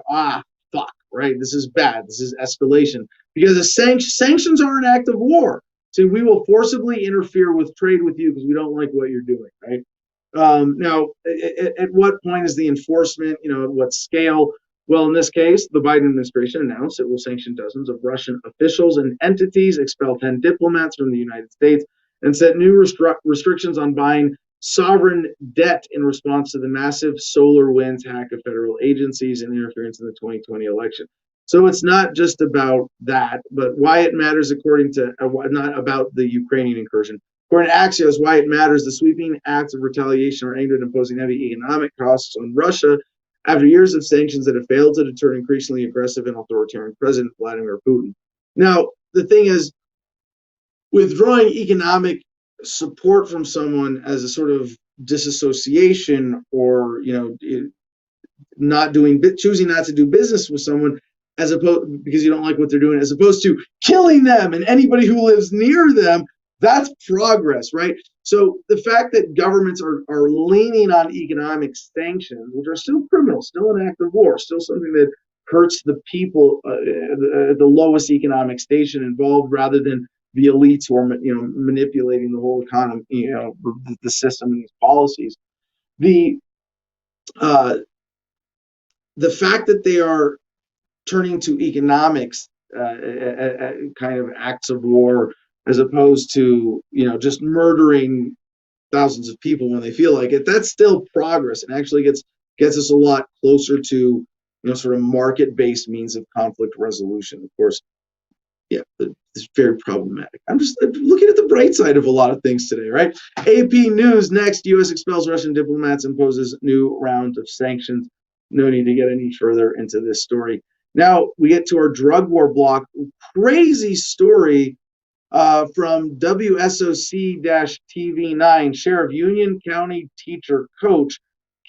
fuck, right? This is bad. This is escalation. Because the sanctions are an act of war. So we will forcibly interfere with trade with you because we don't like what you're doing, right? Now, at what point is the enforcement, at what scale? Well, in this case, the Biden administration announced it will sanction dozens of Russian officials and entities, expel 10 diplomats from the United States, and set new restrictions on buying sovereign debt in response to the massive SolarWinds hack of federal agencies and interference in the 2020 election. So it's not just about that, but why it matters, according to, not about the Ukrainian incursion. According to Axios, why it matters: the sweeping acts of retaliation are aimed at imposing heavy economic costs on Russia after years of sanctions that have failed to deter increasingly aggressive and authoritarian President Vladimir Putin. Now, the thing is, withdrawing economic support from someone as a sort of disassociation, or choosing not to do business with someone as opposed because you don't like what they're doing, as opposed to killing them and anybody who lives near them, that's progress, right? So the fact that governments are leaning on economic sanctions, which are still criminal, still an act of war, still something that hurts the people at the lowest economic station involved, rather than the elites who are manipulating the whole economy, the system and these policies. The fact that they are turning to economics kind of acts of war, as opposed to just murdering thousands of people when they feel like it, that's still progress, and actually gets us a lot closer to sort of market-based means of conflict resolution. Of course, yeah, it's very problematic. I'm just looking at the bright side of a lot of things today, right? AP News next: U.S. expels Russian diplomats, imposes new round of sanctions. No need to get any further into this story. Now we get to our drug war block. Crazy story from WSOC-TV9. Sheriff: Union County teacher coach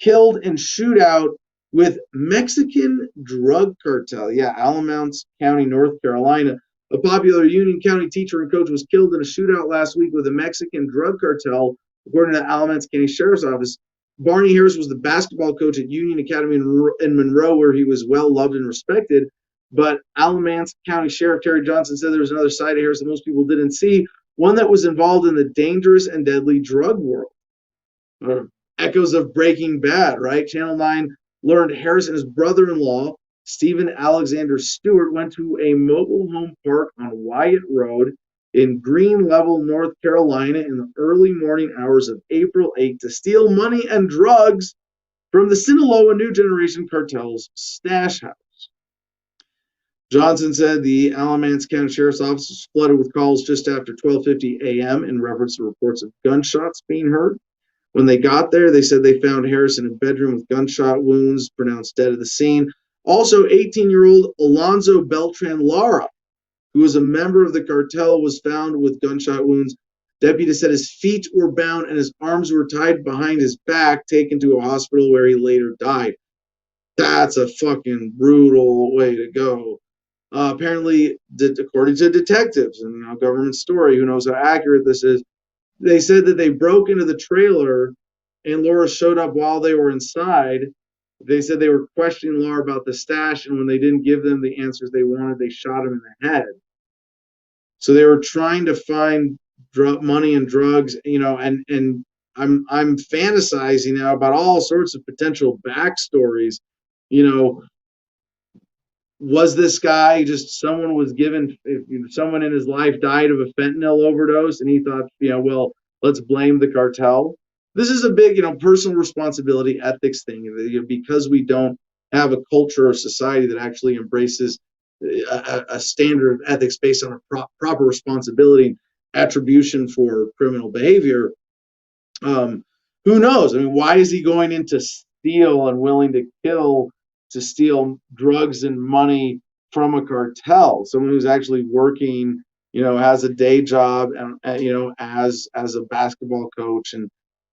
killed in shootout with Mexican drug cartel. Yeah, Alamance County, North Carolina. A popular Union County teacher and coach was killed in a shootout last week with a Mexican drug cartel, according to the Alamance County Sheriff's Office. Barney Harris was the basketball coach at Union Academy in Monroe, where he was well loved and respected. but Alamance County Sheriff Terry Johnson said there was another side of Harris that most people didn't see, one that was involved in the dangerous and deadly drug world. Echoes of Breaking Bad, right? Channel 9 learned Harris and his brother-in-law, Stephen Alexander Stewart, went to a mobile home park on Wyatt Road in Green Level, North Carolina in the early morning hours of April 8 to steal money and drugs from the Sinaloa New Generation Cartel's stash house. Johnson said the Alamance County Sheriff's Office was flooded with calls just after 12:50 a.m. in reference to reports of gunshots being heard. When they got there, they said they found Harris in a bedroom with gunshot wounds, pronounced dead at the scene. Also, 18-year-old Alonzo Beltran Lara, who was a member of the cartel, was found with gunshot wounds. Deputies said his feet were bound and his arms were tied behind his back, taken to a hospital where he later died. That's a fucking brutal way to go. Apparently, according to detectives and government story, who knows how accurate this is, they said that they broke into the trailer and Laura showed up while they were inside. They said they were questioning Laura about the stash, and when they didn't give them the answers they wanted, they shot him in the head. So they were trying to find money and drugs, and I'm fantasizing now about all sorts of potential backstories. Was this guy just someone was given, someone in his life died of a fentanyl overdose and he thought, well, let's blame the cartel? This is a big, personal responsibility ethics thing, because we don't have a culture or society that actually embraces a standard of ethics based on a proper responsibility and attribution for criminal behavior. Who knows? I mean, why is he going into steal and willing to kill to steal drugs and money from a cartel? Someone who's actually working, has a day job and, as a basketball coach and,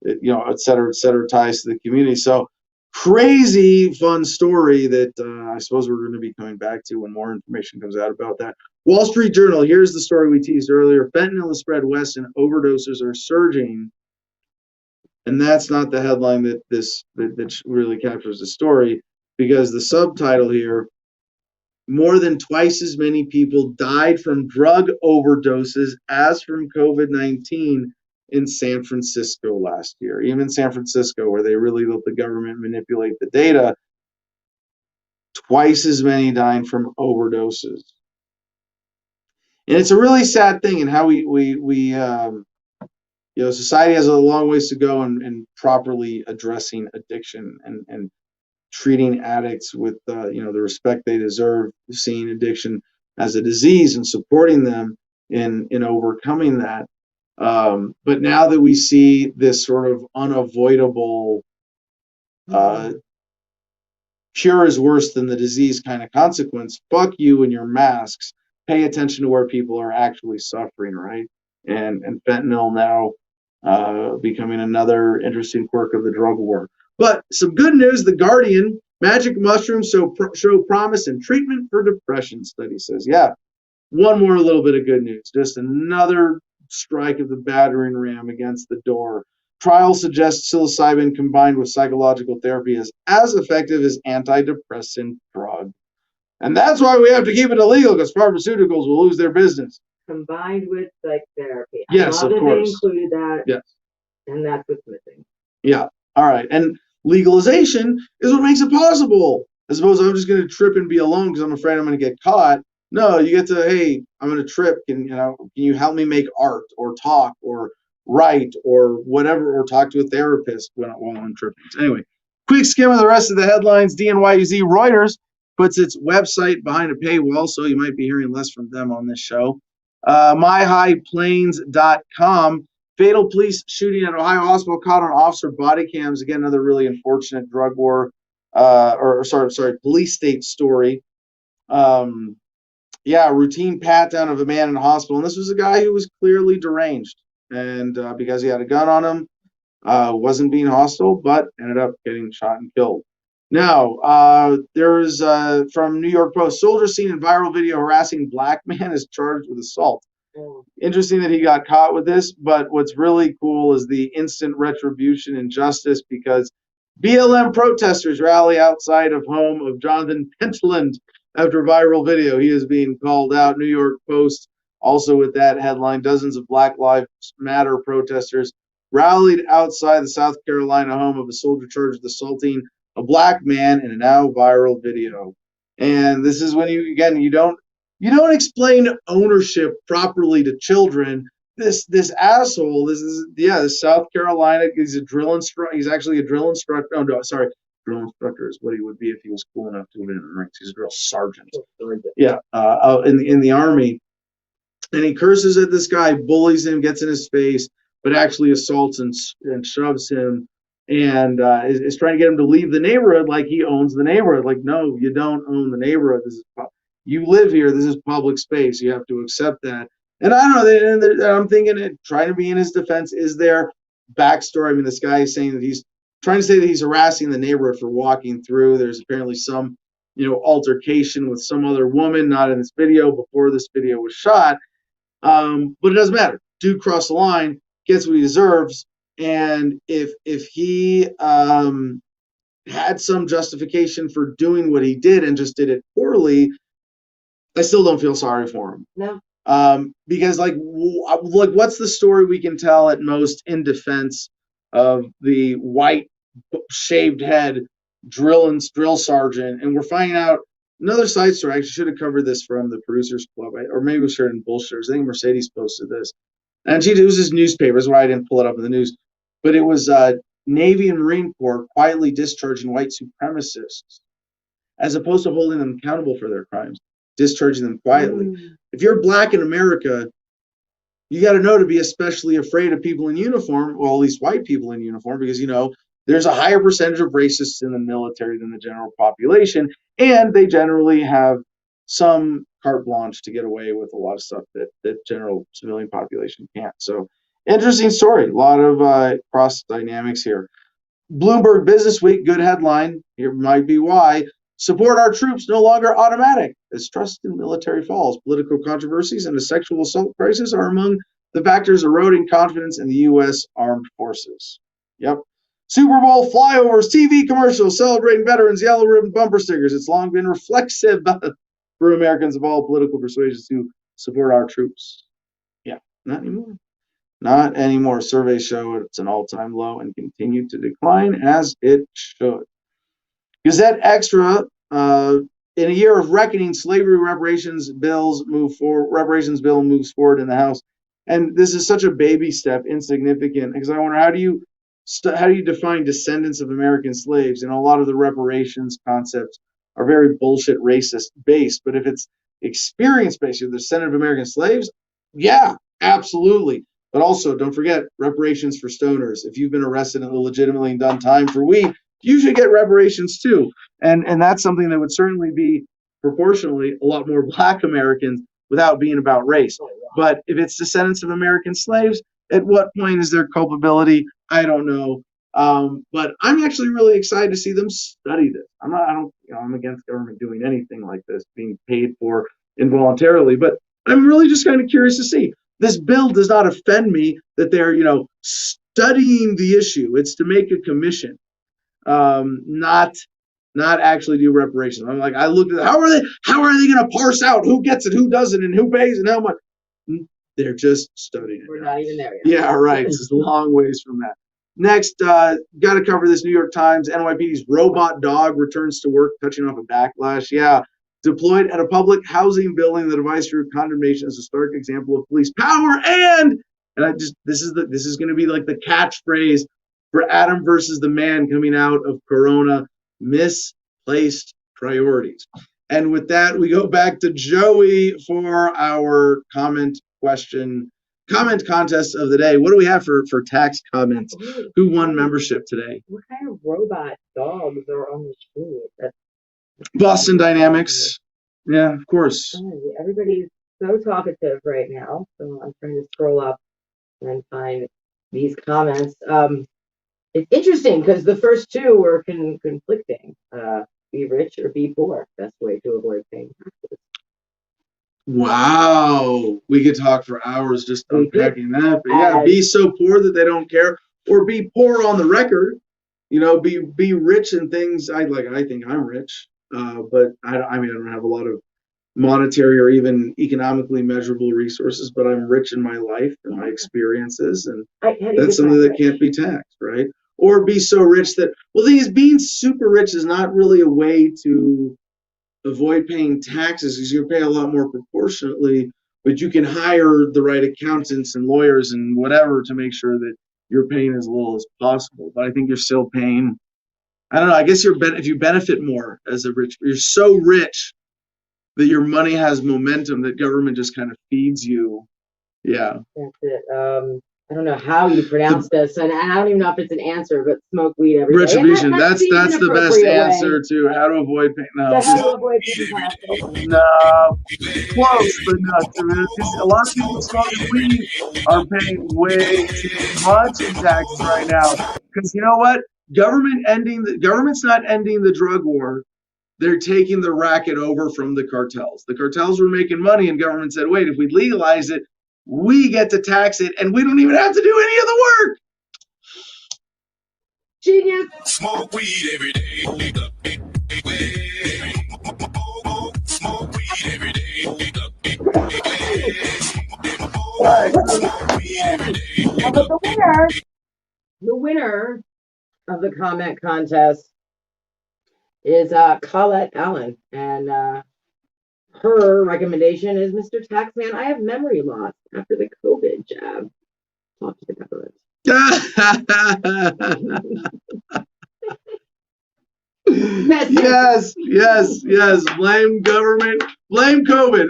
et cetera, ties to the community. So crazy fun story that I suppose we're going to be coming back to when more information comes out about that. Wall Street Journal, here's the story we teased earlier. Fentanyl has spread west and overdoses are surging. And that's not the headline that really captures the story, because the subtitle here, more than twice as many people died from drug overdoses as from COVID-19 in San Francisco last year. Even San Francisco, where they really let the government manipulate the data, twice as many dying from overdoses. And it's a really sad thing in how we society has a long ways to go in properly addressing addiction and treating addicts with the respect they deserve, seeing addiction as a disease and supporting them in overcoming that. But now that we see this sort of unavoidable cure is worse than the disease kind of consequence, fuck you and your masks. Pay attention to where people are actually suffering, right? And fentanyl now becoming another interesting quirk of the drug war. But some good news, The Guardian, magic mushrooms show promise in treatment for depression, study says. Yeah, one more little bit of good news. Just another strike of the battering ram against the door. Trial suggests psilocybin combined with psychological therapy is as effective as antidepressant drug. And that's why we have to keep it illegal, because pharmaceuticals will lose their business. Combined with psych therapy. Yes, of course. They included that. Yes. And that's what's missing. Yeah. All right. And legalization is what makes it possible. I suppose I'm just going to trip and be alone because I'm afraid I'm going to get caught. No, you get to, hey, I'm going to trip. Can you help me make art or talk or write or whatever, or talk to a therapist while I'm tripping? So anyway, quick skim of the rest of the headlines. DNYUZ Reuters puts its website behind a paywall, so you might be hearing less from them on this show. MyHighPlains.com. Fatal police shooting at Ohio hospital caught on officer body cams. Again, another really unfortunate drug war, police state story. Routine pat down of a man in a hospital. And this was a guy who was clearly deranged. And because he had a gun on him, wasn't being hostile, but ended up getting shot and killed. Now, there's from New York Post, soldier seen in viral video harassing black man is charged with assault. Interesting that he got caught with this, but what's really cool is the instant retribution and justice, because BLM protesters rally outside of home of Jonathan Pentland after viral video. He is being called out. New York Post also with that headline. Dozens of Black Lives Matter protesters rallied outside the South Carolina home of a soldier charged with assaulting a black man in a now viral video. And this is when you don't explain ownership properly to children. This asshole, this South Carolina, he's a drill instructor. He's actually a drill instructor. Oh no, sorry, drill instructor is what he would be if he was cool enough to have been in the ranks. He's a drill sergeant. Yeah, in the army, and he curses at this guy, bullies him, gets in his face, but actually assaults and shoves him, and is trying to get him to leave the neighborhood like he owns the neighborhood. Like, no, you don't own the neighborhood. You live here. This is public space. You have to accept that. And I don't know. And I'm thinking, trying to be in his defense, is there backstory? I mean, this guy is saying that he's trying to say that he's harassing the neighborhood for walking through. There's apparently some, altercation with some other woman, not in this video, before this video was shot. But it doesn't matter. Dude crossed the line, gets what he deserves. And if he had some justification for doing what he did and just did it poorly, I still don't feel sorry for him. No. Because like what's the story we can tell at most in defense of the white shaved head drill sergeant? And we're finding out another side story. I actually should have covered this from the Producers Club, or maybe we shared in Bullshitters. I think Mercedes posted this, and it was his newspaper. That's why I didn't pull it up in the news, but it was Navy and Marine Corps quietly discharging white supremacists as opposed to holding them accountable for their crimes, discharging them quietly. If you're black in America, you got to know to be especially afraid of people in uniform, well, at least white people in uniform, because, there's a higher percentage of racists in the military than the general population, and they generally have some carte blanche to get away with a lot of stuff that general civilian population can't. So, interesting story. A lot of cross dynamics here. Bloomberg Business Week, good headline. Here might be why. Support our troops no longer automatic as trust in military falls. Political controversies and the sexual assault crisis are among the factors eroding confidence in the U.S. armed forces. Yep. Super Bowl flyovers, TV commercials celebrating veterans, yellow ribbon bumper stickers. It's long been reflexive for Americans of all political persuasions to support our troops. Yeah, not anymore. Not anymore. Surveys show it's an all-time low and continue to decline as it should. Gazette Extra, in a year of reckoning, slavery reparations bill moves forward in the House. And this is such a baby step, insignificant, because I wonder, how do you define descendants of American slaves? A lot of the reparations concepts are very bullshit racist based, but if it's experience based, you're the descendant of American slaves, yeah, absolutely. But also, don't forget reparations for stoners. If you've been arrested and illegitimately and done time for weed, you should get reparations too. And that's something that would certainly be proportionally a lot more black Americans without being about race. But if it's descendants of American slaves, at what point is there culpability? I don't know. But I'm actually really excited to see them study this. I'm against government doing anything like this, being paid for involuntarily, but I'm really just kind of curious to see. This bill does not offend me that they're, studying the issue. It's to make a commission, not actually do reparations. I'm like, I looked at how are they going to parse out who gets it, who doesn't, and who pays and how much? They're just studying it. We're not even there yet. Yeah, right. It's a long ways from that. Next, got to cover this. New York Times, NYPD's robot dog returns to work, touching off a backlash. Yeah, deployed at a public housing building. The device drew condemnation as a stark example of police power. And this is going to be like the catchphrase for Adam versus the man coming out of Corona: misplaced priorities. And with that, we go back to Joey for our comment contest of the day. What do we have for tax comments? Who won membership today? What kind of robot dogs are on the street? That's Boston Dynamics. Yeah, of course. Everybody's so talkative right now, so I'm trying to scroll up and find these comments. It's interesting because the first two were conflicting. Be rich or be poor. Best way to avoid paying taxes. Wow, we could talk for hours just unpacking that. But yeah, be so poor that they don't care, or be poor on the record. Be rich in things. I think I'm rich. but I mean, I don't have a lot of monetary or even economically measurable resources, but I'm rich in my life and my experiences, and How do you that's something define that can't be taxed, right? Or be so rich that, well, the thing is, being super rich is not really a way to avoid paying taxes because you pay a lot more proportionately, but you can hire the right accountants and lawyers and whatever to make sure that you're paying as little as possible. But I think you're still paying. I don't know. I guess if you benefit more as a rich, you're so rich that your money has momentum that government just kind of feeds you. Yeah. That's it. I don't know how you pronounce this, and I don't even know if it's an answer, but smoke weed every day. Retribution. And That's seems an the best appropriate answer way to how to avoid pain. to No, how to avoid paying taxes. no, close, but not true. Because a lot of people smoking weed are paying way too much in taxes right now. Because you know what? Government's not ending the drug war. They're taking the racket over from the cartels. The cartels were making money, and government said, "Wait, if we legalize it, we get to tax it, and we don't even have to do any of the work." Genius. Smoke weed every day. Smoke weed every day. But the winner of the comment contest is Colette Allen, and her recommendation is Mr. Taxman. I have memory loss after the COVID jab. Talk to the government. yes. Blame government. Blame COVID.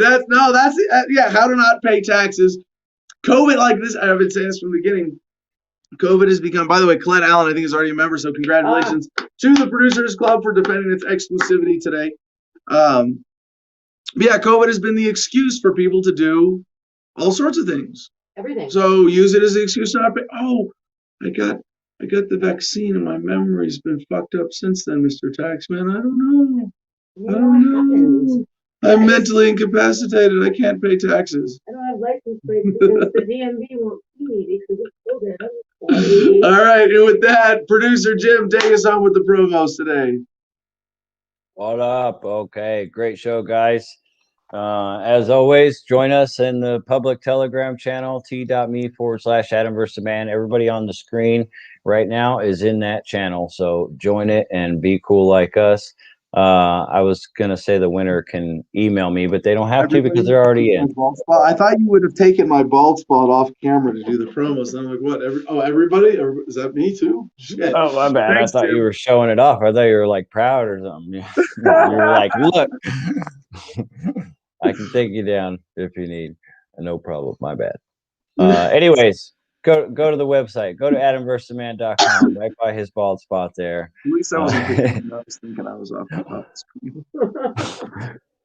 Yeah. How to not pay taxes. COVID like this. I've been saying this from the beginning. COVID has become. By the way, Colette Allen, I think is already a member. So congratulations to the Producers Club for defending its exclusivity today. Yeah, COVID has been the excuse for people to do all sorts of things. Everything. So use it as an excuse to not pay. Oh, I got the vaccine and my memory's been fucked up since then, Mr. Taxman. I don't know. You know what happens. I'm mentally incapacitated. I can't pay taxes. I don't have license plates because the DMV won't see me because of COVID. All right, and with that, producer Jim, take us on with the promos today. What up? Okay, great show, guys. As always, join us in the public Telegram channel, t.me/Adam vs. the Man. Everybody on the screen right now is in that channel, so join it and be cool like us. I was gonna say the winner can email me, but they don't have to because they're already in. I thought you would have taken my bald spot off camera to do the promos. And I'm like, what? Everybody? Is that me too? Shit. Oh, my bad. Thanks, I thought Tim. you were showing it off. I thought you were like proud or something. You were like, look, I can take you down if you need. No problem. My bad. Anyways, go to the website. Go to adamversustheman.com. Right by his bald spot there. At least I was thinking I was off the screen.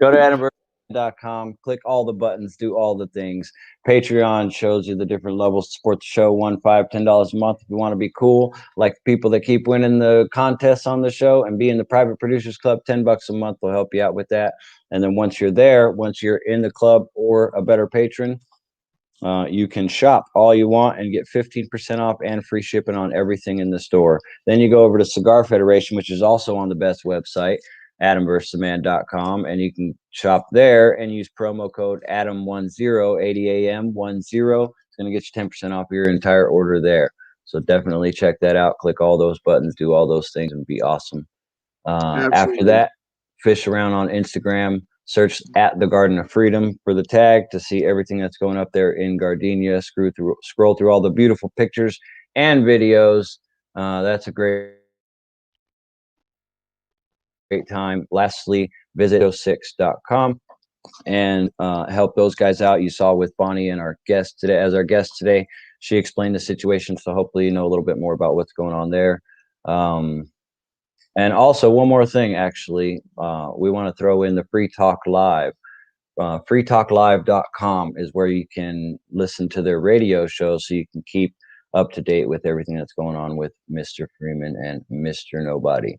Go to adamversustheman.com. Click all the buttons. Do all the things. Patreon shows you the different levels to support the show. $1, $5, $10 a month if you want to be cool, like people that keep winning the contests on the show and be in the private producers club. $10 a month will help you out with that. And then once you're there, once you're in the club or a better patron, you can shop all you want and get 15% off and free shipping on everything in the store. Then you go over to Cigar Federation, which is also on the best website, adamversustheman.com, and you can shop there and use promo code ADAM10, ADAM10. It's going to get you 10% off your entire order there. So definitely check that out. Click all those buttons, do all those things, and be awesome. After that, fish around on Instagram, search at the Garden of Freedom for the tag to see everything that's going up there in Gardenia. Scroll through all the beautiful pictures and videos. That's a great time. Lastly, visit 06.com and help those guys out. You saw with Bonnie and our guest today, she explained the situation. So hopefully you know a little bit more about what's going on there. And also one more thing, actually, we want to throw in the Free Talk Live. freetalklive.com is where you can listen to their radio show so you can keep up to date with everything that's going on with Mr. Freeman and Mr. Nobody.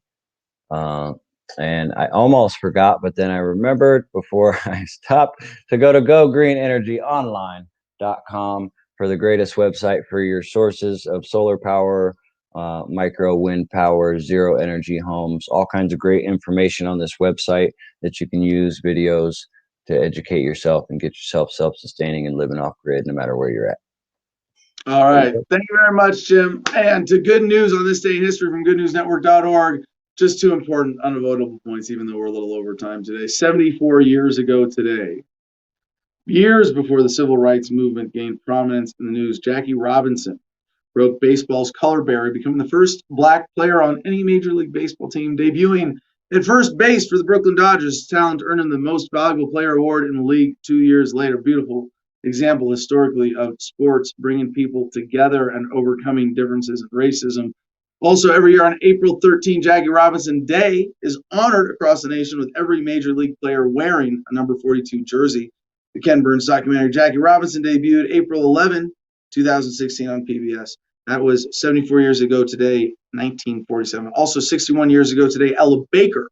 And I almost forgot, but then I remembered before I stopped to go to gogreenenergyonline.com for the greatest website for your sources of solar power, micro wind power, zero energy homes, all kinds of great information on this website that you can use, videos to educate yourself and get yourself self-sustaining and living off grid no matter where you're at. All right. Thank you very much, Jim. And to good news on this day in history from goodnewsnetwork.org, just two important unavoidable points, even though we're a little over time today. 74 years ago today, years before the civil rights movement gained prominence in the news, Jackie Robinson broke baseball's color barrier, becoming the first black player on any Major League Baseball team, debuting at first base for the Brooklyn Dodgers. His talent earned him the Most Valuable Player award in the league 2 years later. Beautiful example historically of sports bringing people together and overcoming differences in racism. Also, every year on April 13, Jackie Robinson Day is honored across the nation with every Major League player wearing a number 42 jersey. The Ken Burns documentary Jackie Robinson debuted April 11, 2016 on PBS. That was 74 years ago today, 1947. Also, 61 years ago today, Ella Baker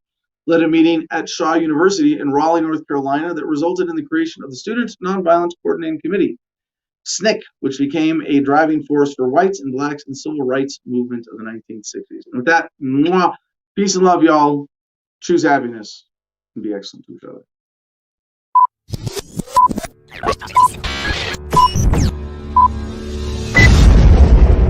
led a meeting at Shaw University in Raleigh, North Carolina, that resulted in the creation of the Student Nonviolence Coordinating Committee, SNCC, which became a driving force for whites and blacks in the civil rights movement of the 1960s. And with that, mwah, peace and love, y'all. Choose happiness and be excellent to each other.